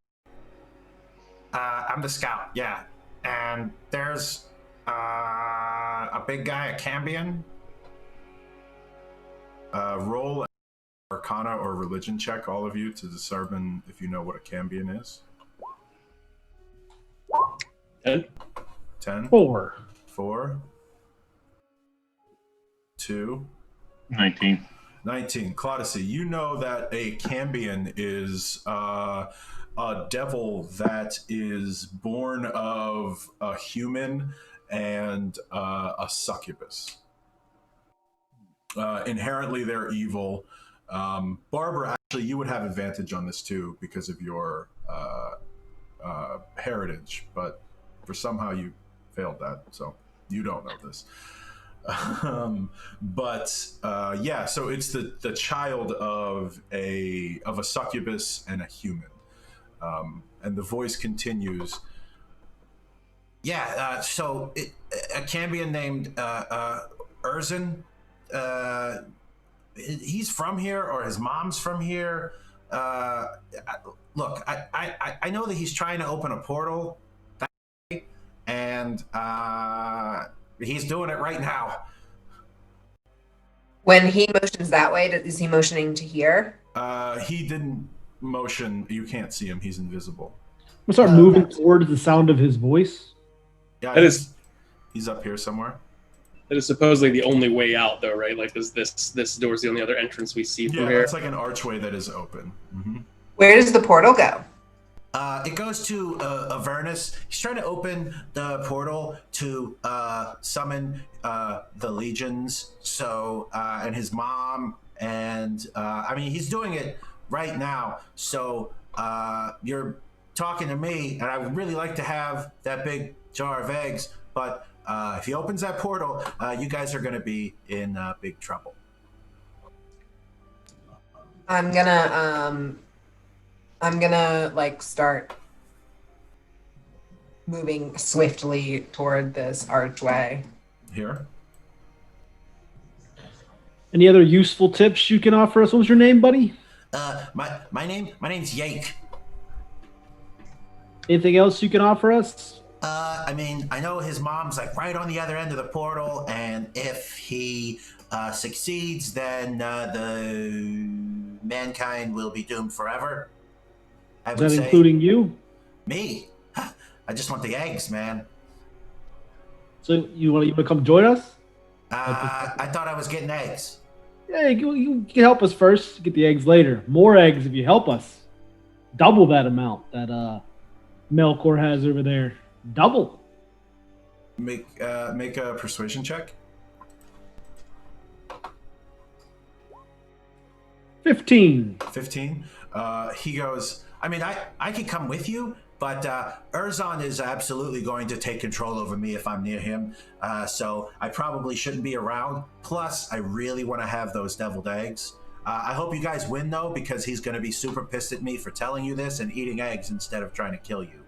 I'm the scout, yeah. And there's a big guy, a Cambion. Roll Arcana or Religion check, all of you, to determine if you know what a Cambion is. 10? 10? 4. 4? 2? 19. 19. Claudicy, you know that a Cambion is a devil that is born of a human and a succubus. Inherently, they're evil. Barbara, actually, you would have advantage on this too because of your heritage, but for somehow you failed that, so you don't know this. Yeah, so it's the child of a succubus and a human, and the voice continues. Yeah, so a Cambion named Urzin, he's from here, or his mom's from here. Look, I know that he's trying to open a portal, and He's doing it right now. When he motions that way, is he motioning to here? He didn't motion. You can't see him. He's invisible. I'm gonna start moving towards the sound of his voice. Yeah, That is he's up here somewhere. that is supposedly the only way out, though, right? Like this door's the only other entrance we see from Yeah, here. it's like an archway that is open. Mm-hmm. Where does the portal go? It goes to Avernus. He's trying to open the portal to summon the legions. So and his mom, and I mean he's doing it right now. So you're talking to me, and I would really like to have that big jar of eggs, but if he opens that portal, you guys are going to be in big trouble. I'm gonna like start moving swiftly toward this archway. Here. Any other useful tips you can offer us? What was your name, buddy? My name's Yake. Anything else you can offer us? I mean, I know his mom's like right on the other end of the portal, and if he succeeds, then the mankind will be doomed forever. I would Is that say including you? me. I just want the eggs, man. So you want to come join us? I thought I was getting eggs. Yeah, you can help us first. Get the eggs later. More eggs if you help us. Double that amount that Melkor has over there. Double. Make a persuasion check. 15. 15. He goes, I mean, I could come with you, but Urzon is absolutely going to take control over me if I'm near him. So I probably shouldn't be around. Plus, I really want to have those deviled eggs. I hope you guys win, though, because he's going to be super pissed at me for telling you this and eating eggs instead of trying to kill you.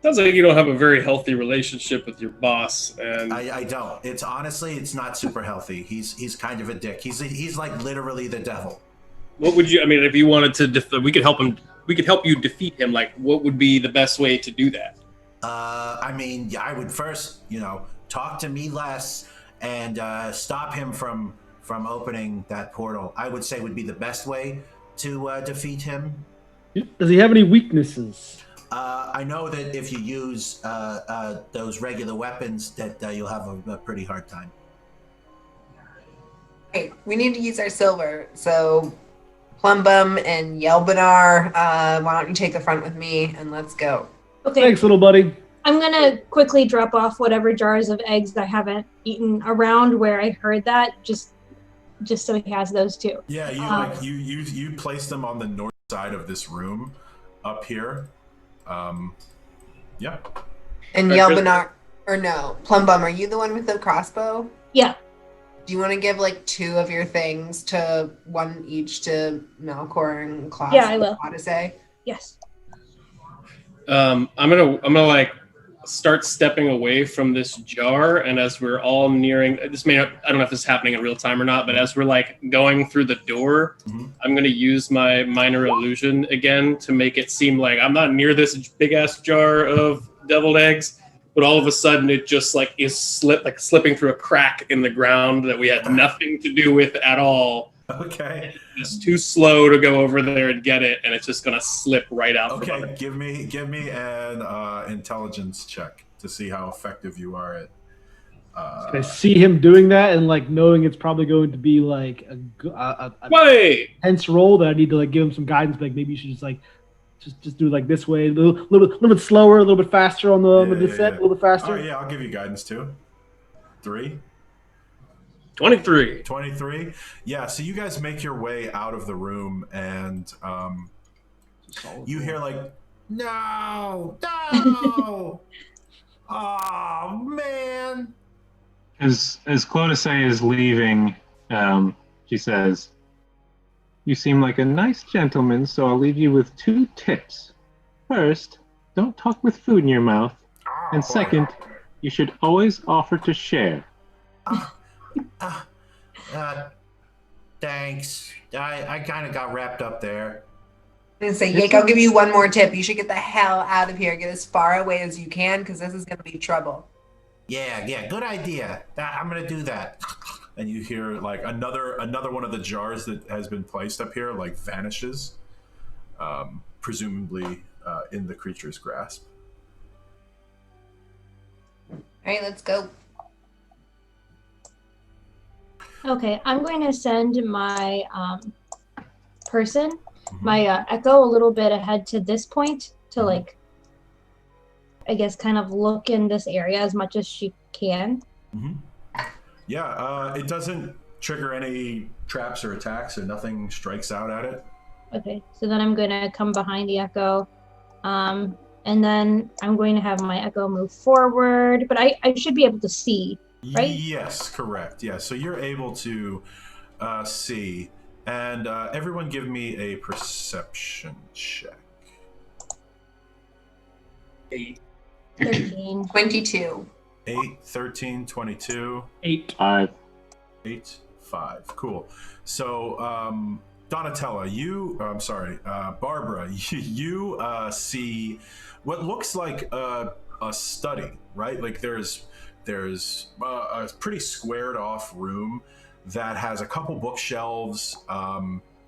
Sounds like you don't have a very healthy relationship with your boss, and I don't. It's honestly, it's not super healthy. He's kind of a dick. He's like literally the devil. what would you? I mean, if you wanted to, we could help him. We could help you defeat him. Like, what would be the best way to do that? I mean, yeah, I would first, talk to me less and stop him from opening that portal. I would say would be the best way to defeat him. Does he have any weaknesses? I know that if you use those regular weapons, that you'll have a pretty hard time. Hey, we need to use our silver. So, Plumbum and Yelbanar, why don't you take the front with me and let's go. Okay. Thanks, little buddy. I'm gonna quickly drop off whatever jars of eggs I haven't eaten around where I heard that, just so he has those too. Yeah, you place them on the north side of this room, up here. Yeah. And Yelbanar, or no, Plumbum, are you the one with the crossbow? Yeah. Do you want to give like 2 of your things to one each to Melkor and Klaus? Yeah, I will. Odyssey? Yes. I'm gonna like start stepping away from this jar, and as we're all nearing this, I don't know if this is happening in real time or not, but as we're like going through the door, I'm gonna use my minor illusion again to make it seem like I'm not near this big ass jar of deviled eggs, but all of a sudden it just like is slipping through a crack in the ground that we had nothing to do with at all. Okay. It's too slow to go over there and get it, and it's just gonna slip right out. Okay, from it. give me an intelligence check to see how effective you are at. I see him doing that and like knowing it's probably going to be like a tense roll that I need to like give him some guidance. Like maybe you should just do it like this way, a little bit slower, a little bit faster on the descent, a little bit faster. Oh yeah, I'll give you guidance too. 3. 23. 23. Yeah, so you guys make your way out of the room, and you hear like, no, oh man. As Clodisay is leaving, she says, "You seem like a nice gentleman, so I'll leave you with 2 tips. First, don't talk with food in your mouth. And second, you should always offer to share." Thanks. I kind of got wrapped up there. And say, Yake, I'll give you one more tip. You should get the hell out of here. Get as far away as you can, because this is going to be trouble. Yeah, good idea. I'm gonna do that. And you hear like another one of the jars that has been placed up here like vanishes, presumably in the creature's grasp. All right, let's go. Okay, I'm going to send my person, my echo, a little bit ahead to this point to like, I guess, kind of look in this area as much as she can. Yeah, it doesn't trigger any traps or attacks, or nothing strikes out at it. Okay, so then I'm going to come behind the echo, and then I'm going to have my echo move forward, but I should be able to see, right? Yes, correct. Yeah, so you're able to see, and everyone give me a perception check. 13. 22. 8, 13, 22. 8. 5. 8, 5. Cool. So, Donatella, Barbara, you see what looks like a study, right? Like there's a pretty squared off room that has a couple bookshelves.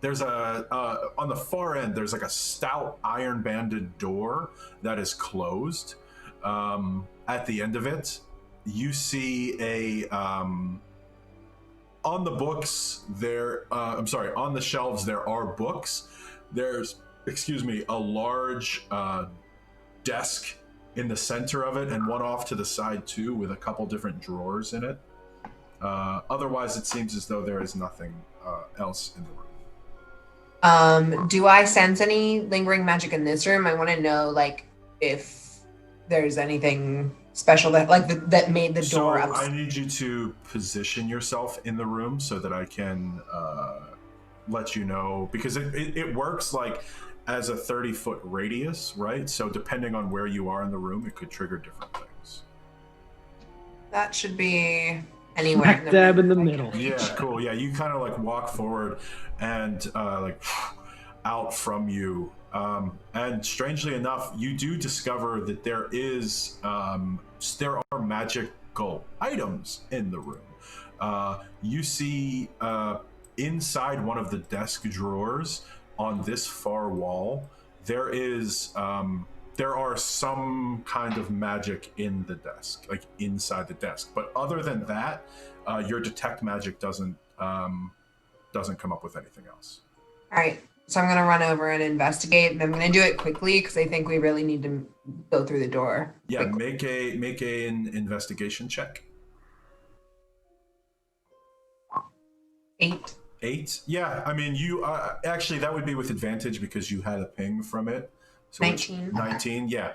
There's on the far end, there's like a stout iron banded door that is closed. At the end of it, you see on the books there, on the shelves there are books. There's, a large desk in the center of it, and one off to the side too, with a couple different drawers in it. Otherwise, it seems as though there is nothing else in the room. Do I sense any lingering magic in this room? I want to know, like, if there's anything special that that made the door up. I need you to position yourself in the room so that I can let you know, because it works like as a 30-foot radius, right? So depending on where you are in the room, it could trigger different things. That should be anywhere. Smack dab in the middle. Yeah, cool. Yeah, you kind of like walk forward and like out from you. And strangely enough, you do discover that there are magical items in the room. You see inside one of the desk drawers on this far wall, there are some kind of magic in the desk, like inside the desk. But other than that, your detect magic doesn't come up with anything else. All right. So I'm going to run over and investigate, and I'm going to do it quickly because I think we really need to go through the door. Yeah, quickly. make an investigation check. 8. 8? Yeah, I mean, you actually, that would be with advantage because you had a ping from it. So 19. 19, yeah.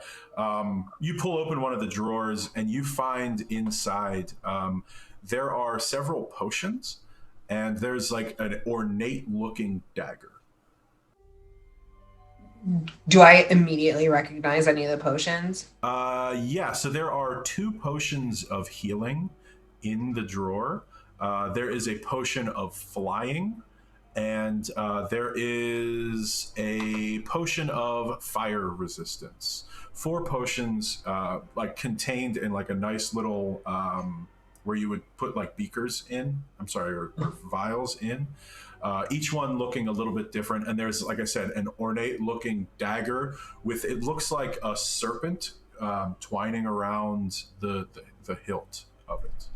You pull open one of the drawers and you find inside there are several potions, and there's like an ornate looking dagger. Do I immediately recognize any of the potions? Yeah, so there are 2 potions of healing in the drawer. There is a potion of flying, and there is a potion of fire resistance. 4 potions like contained in like a nice little where you would put like beakers in, or vials in. Each one looking a little bit different, and there's, like I said, an ornate looking dagger with, it looks like a serpent twining around the hilt of it.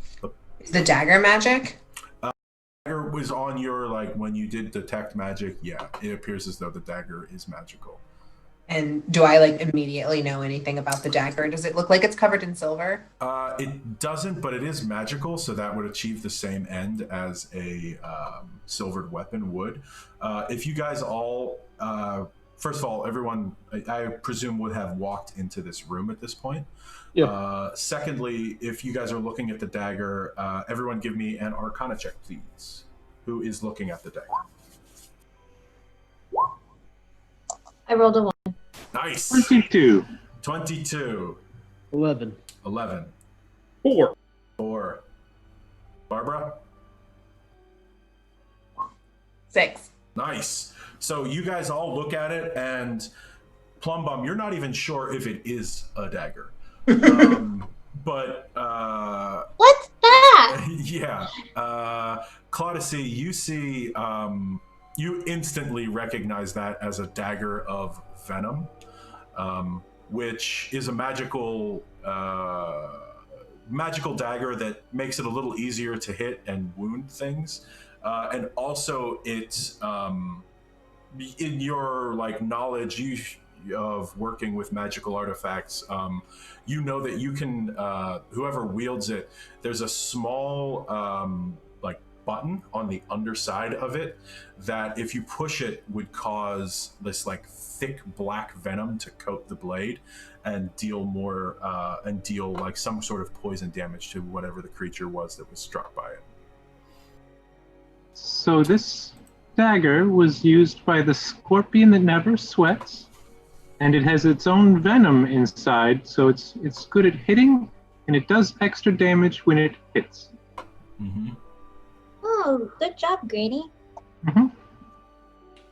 Is the dagger magic? Dagger was on your, like, when you did detect magic, yeah, it appears as though the dagger is magical. And do I like immediately know anything about the dagger? Does it look like it's covered in silver? It doesn't, but it is magical, so that would achieve the same end as a silvered weapon would. If you guys all, first of all, everyone, I presume, would have walked into this room at this point. Yeah. Secondly, if you guys are looking at the dagger, everyone give me an Arcana check, please. Who is looking at the dagger? I rolled a 1. Nice. 22. 22. 11. 11. 4. 4. Barbara? 6. Nice. So you guys all look at it, and Plumbum, you're not even sure if it is a dagger. But What's that? yeah, Claudice, you see, you instantly recognize that as a dagger of venom, which is a magical dagger that makes it a little easier to hit and wound things, and also it's in your like knowledge of working with magical artifacts, you know that you can, whoever wields it, there's a small like button on the underside of it that if you push it would cause this like thick black venom to coat the blade and deal more and deal like some sort of poison damage to whatever the creature was that was struck by it. So this dagger was used by the scorpion that never sweats, and it has its own venom inside, so it's good at hitting, and it does extra damage when it hits. Mm-hmm. Oh, good job, Grady. Mm-hmm.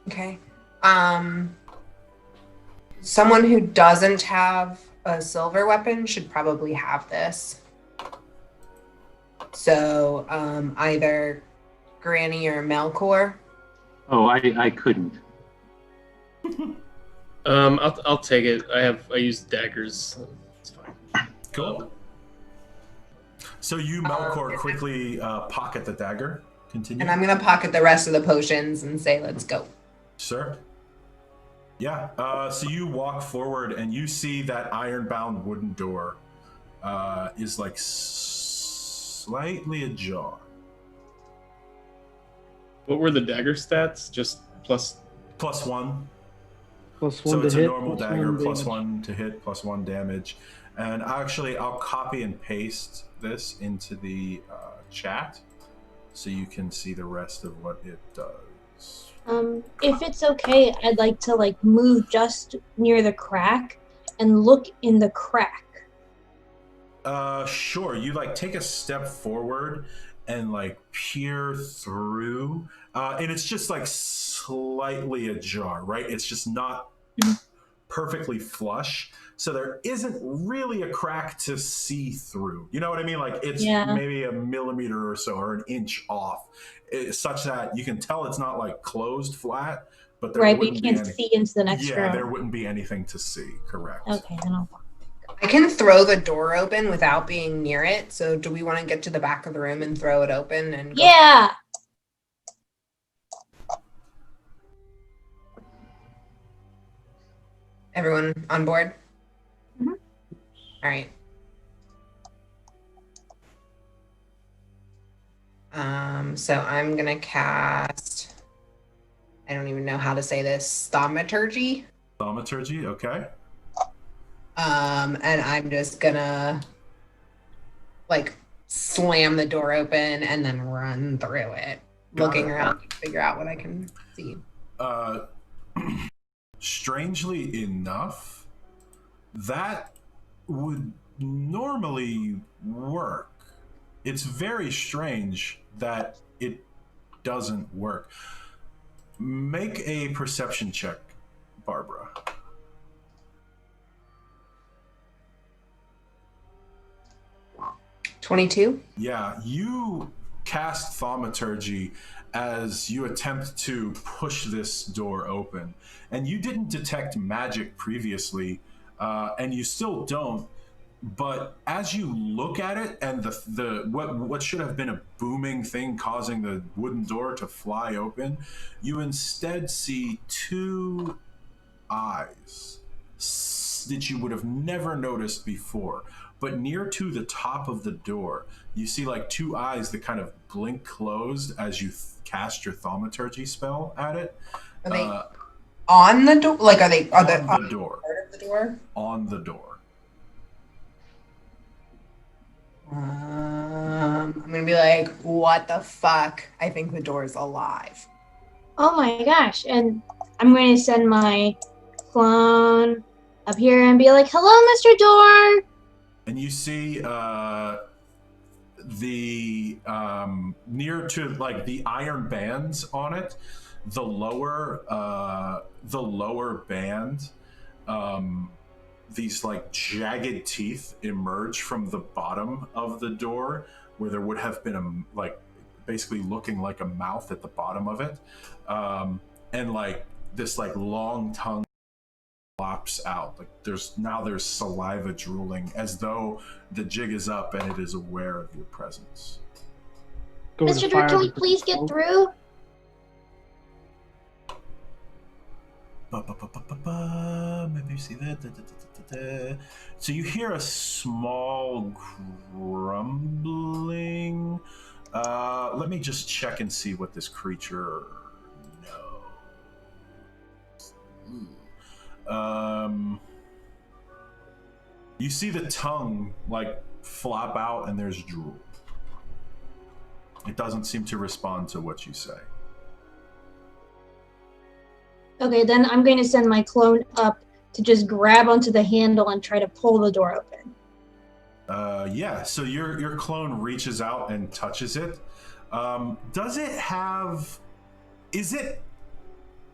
Okay. Someone who doesn't have a silver weapon should probably have this. So, either Granny or Melkor. Oh, I couldn't. I'll take it. I use daggers. It's fine. Cool. So you, Melkor, quickly pocket the dagger. Continue. And I'm going to pocket the rest of the potions and say, let's go. Sir. Yeah. So you walk forward and you see that iron-bound wooden door is like slightly ajar. What were the dagger stats? Just plus. +1. +1 So to it's hit. a normal dagger, damage. +1 to hit, +1 damage. And actually, I'll copy and paste this into the chat so you can see the rest of what it does. If it's okay, I'd like to like move just near the crack and look in the crack. Sure. You like take a step forward and like peer through, and it's just like slightly ajar, right? It's just not perfectly flush, so there isn't really a crack to see through. You know what I mean? Like it's maybe a millimeter or so, or an inch off, such that you can tell it's not like closed flat. But there Right, but wouldn't you be can't see into the next room. there wouldn't be anything to see. Correct. Okay, then I'll. I can throw the door open without being near it. So do we want to get to the back of the room and throw it open and go? Yeah. Everyone on board? Mhm. All right. So I'm gonna cast, I don't even know how to say this, thaumaturgy. Thaumaturgy, okay. And I'm just gonna like slam the door open and then run through it, looking around to figure out what I can see. Strangely enough, that would normally work. It's very strange that it doesn't work. Make a perception check, Barbara. 22? Yeah, you cast thaumaturgy as you attempt to push this door open, and you didn't detect magic previously, and you still don't. But as you look at it, and the what should have been a booming thing causing the wooden door to fly open, you instead see two eyes that you would have never noticed before. But near to the top of the door, you see like two eyes that kind of blink closed as you cast your thaumaturgy spell at it. Are they on the door? Like, are they on the door? Part of the door? On the door. I'm gonna be like, what the fuck? I think the door's alive. Oh my gosh. And I'm going to send my clone up here and be like, hello, Mr. Door. And you see the near to like the iron bands on it, the lower band these like jagged teeth emerge from the bottom of the door, where there would have been a like basically looking like a mouth at the bottom of it, and like this like long tongue flops out. Like there's saliva drooling, as though the jig is up and it is aware of your presence. Mr. Drew, can we please get through? Maybe you see that. So you hear a small grumbling. Let me just check and see what this creature knows. You see the tongue like flop out, and there's drool. It doesn't seem to respond to what you say. Okay, then I'm going to send my clone up to just grab onto the handle and try to pull the door open. Yeah, so your clone reaches out and touches it. Does it have... Is it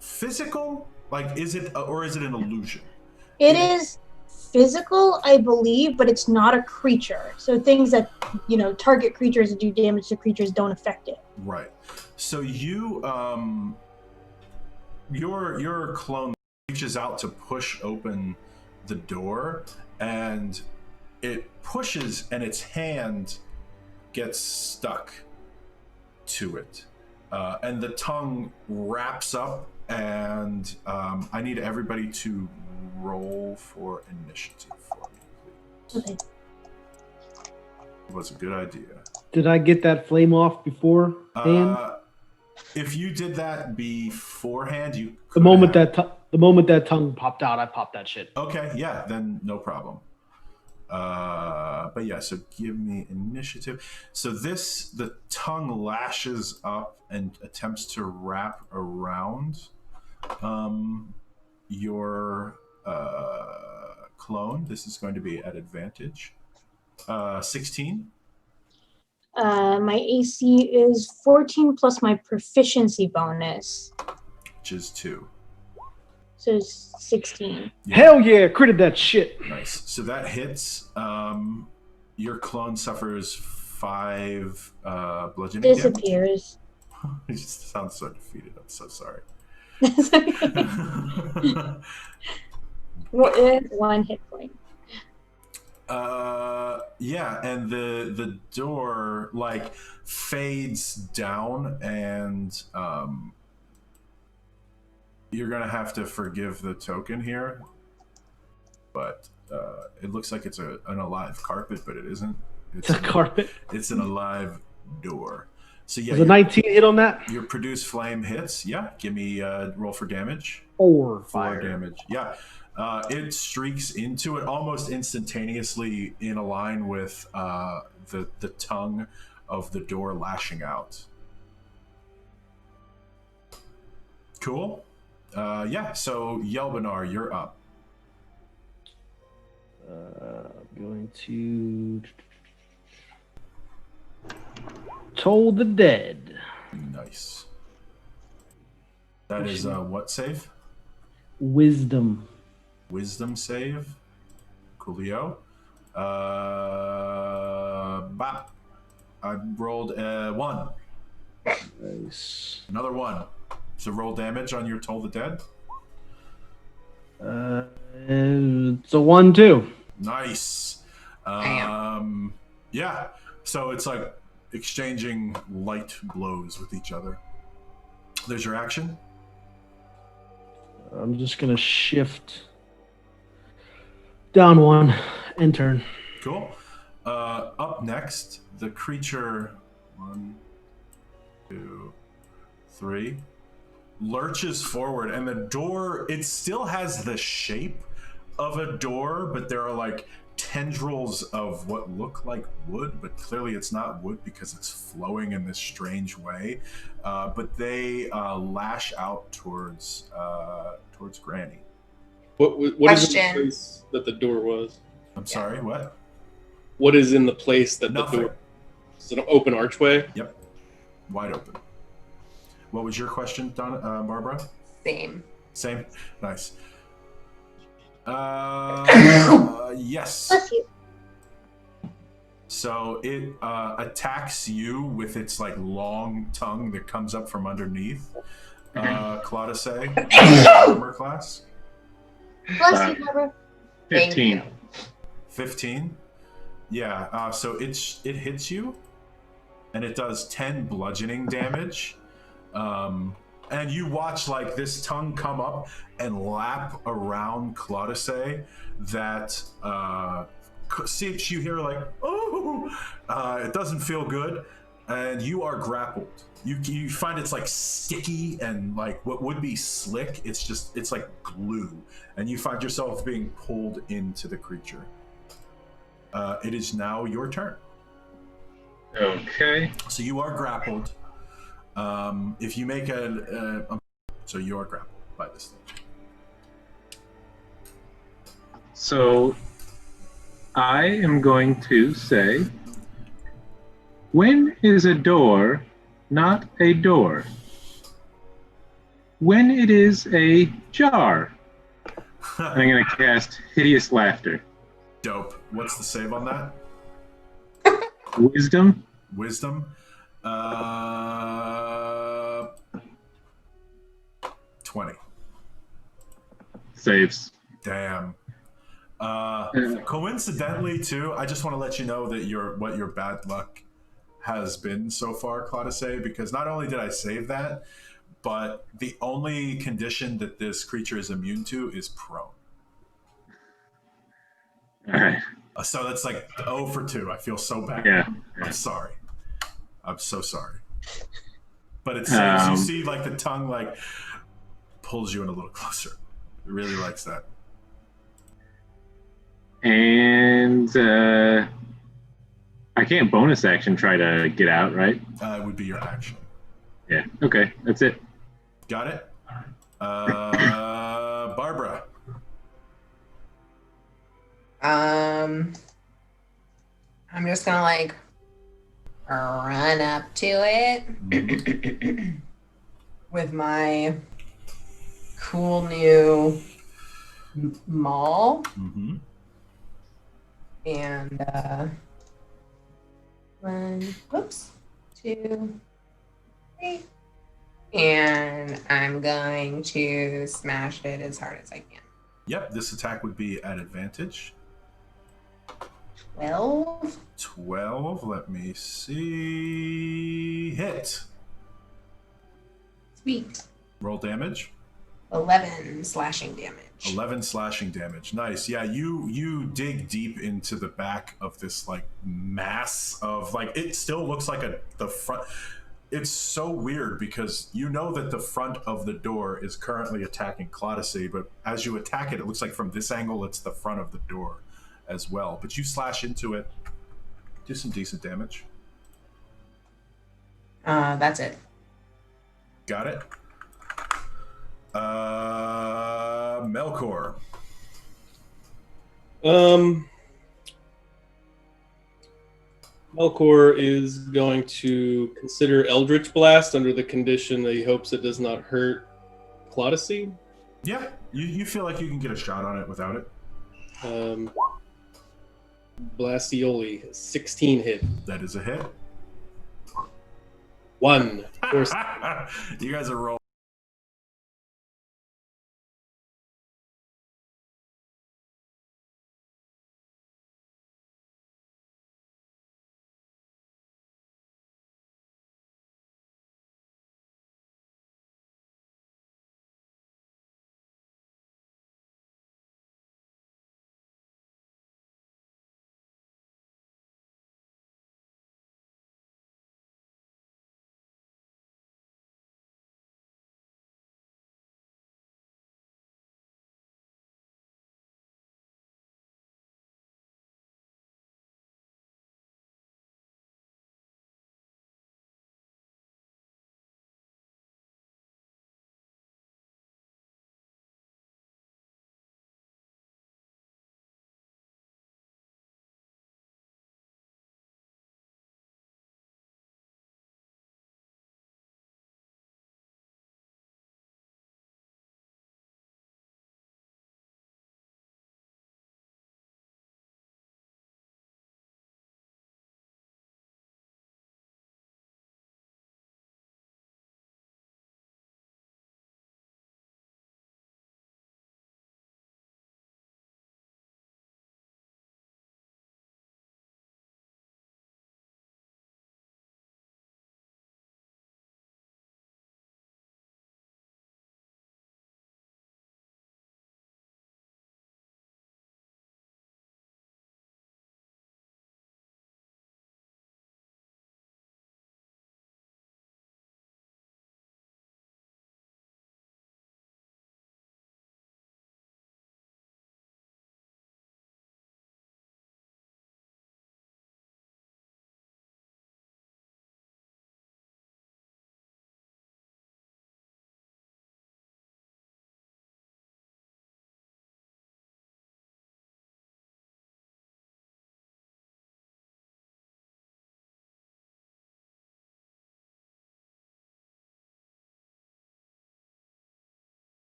physical? Like, is it... or is it an illusion? It is physical, I believe, but it's not a creature. So things that, target creatures and do damage to creatures don't affect it. Right. So you... Your clone reaches out to push open the door, and it pushes, and its hand gets stuck to it, and the tongue wraps up. And I need everybody to roll for initiative for me, please. Okay. It was a good idea. Did I get that flame off before? If you did that beforehand, you the moment that tongue popped out, I popped that shit. Okay, yeah, then no problem. But yeah, so give me initiative. So the tongue lashes up and attempts to wrap around your clone. This is going to be at advantage. 16. My AC is 14 plus my proficiency bonus. Which is 2. So it's 16. Yeah. Hell yeah, critted that shit. Nice. So that hits. Your clone suffers 5 bludgeoning damage. Disappears. It just sounds so defeated. I'm so sorry. That's okay. 1 hit point. Yeah, and the door like fades down, and you're gonna have to forgive the token here, but it looks like it's an alive carpet, but it isn't. It's a carpet. It's an alive door. So yeah, there's a 19 hit on that. Your produce flame hits. Yeah, give me roll for damage. 4 damage. Yeah. It streaks into it almost instantaneously, in a line with the tongue of the door lashing out. Cool. Yeah, so Yelbanar, you're up. I'm going to Toll the Dead. Nice. That is what save? Wisdom. Wisdom save. Coolio. I rolled a 1. Nice. Another 1. So roll damage on your Toll the Dead. It's a 1 too. Nice. Yeah. So it's like exchanging light blows with each other. There's your action. I'm just gonna shift down 1 and turn. Cool. Up next, the creature 1, 2, 3 lurches forward, and the door, it still has the shape of a door, but there are like tendrils of what look like wood, but clearly it's not wood because it's flowing in this strange way. But they lash out towards Granny. What is in the place that the door was? I'm sorry, what? What is in the place that Nothing. the door? Is it an open archway? Yep, wide open. What was your question, Barbara? Same. Nice. Yes. Bless you. So it attacks you with its like long tongue that comes up from underneath. Claudice, armor class. Bless you, Barbara. 15. 15. Yeah. So it hits you, and it does 10 bludgeoning damage. And you watch like this tongue come up and lap around Claudice. That see, you hear like, oh, it doesn't feel good, and you are grappled. You find it's like sticky and like what would be slick. It's like glue, and you find yourself being pulled into the creature. It is now your turn. Okay. So you are grappled. If you make so you are grappled by this thing. So I am going to say, when is a door not a door? When it is a jar. I'm going to cast Hideous Laughter. Dope. What's the save on that? Wisdom. Wisdom. 20. Saves. Damn. Coincidentally, too, I just want to let you know that what your bad luck has been so far, Claudice, because not only did I save that, but the only condition that this creature is immune to is prone. All right. So that's like 0 for 2. I feel so bad. Yeah. I'm sorry. I'm so sorry. But it saves. You see, like the tongue, like pulls you in a little closer. It really likes that. And I can't bonus action try to get out, right? It would be your action. Yeah. Okay. That's it. Got it. Barbara. I'm just gonna like run up to it with my cool new maul. Mm-hmm. And 1, whoops, 2, 3. And I'm going to smash it as hard as I can. Yep, this attack would be at advantage. 12. 12, let me see. Hit. Sweet. Roll damage. 11 slashing damage. 11 slashing damage. Nice. Yeah, you dig deep into the back of this like mass of like, it still looks like the front. It's so weird because you know that the front of the door is currently attacking Claudice, but as you attack it, it looks like from this angle, it's the front of the door as well. But you slash into it, do some decent damage. That's it. Got it. Melkor. Melkor is going to consider Eldritch Blast under the condition that he hopes it does not hurt Claudice. Yeah, you feel like you can get a shot on it without it. Blastioli, 16 hit. That is a hit. 1. You guys are rolling.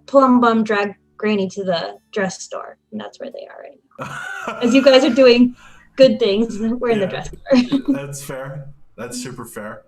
Plum Bum dragged Granny to the dress store, and that's where they are right now. As you guys are doing good things, we're in the dress store. That's fair. That's super fair.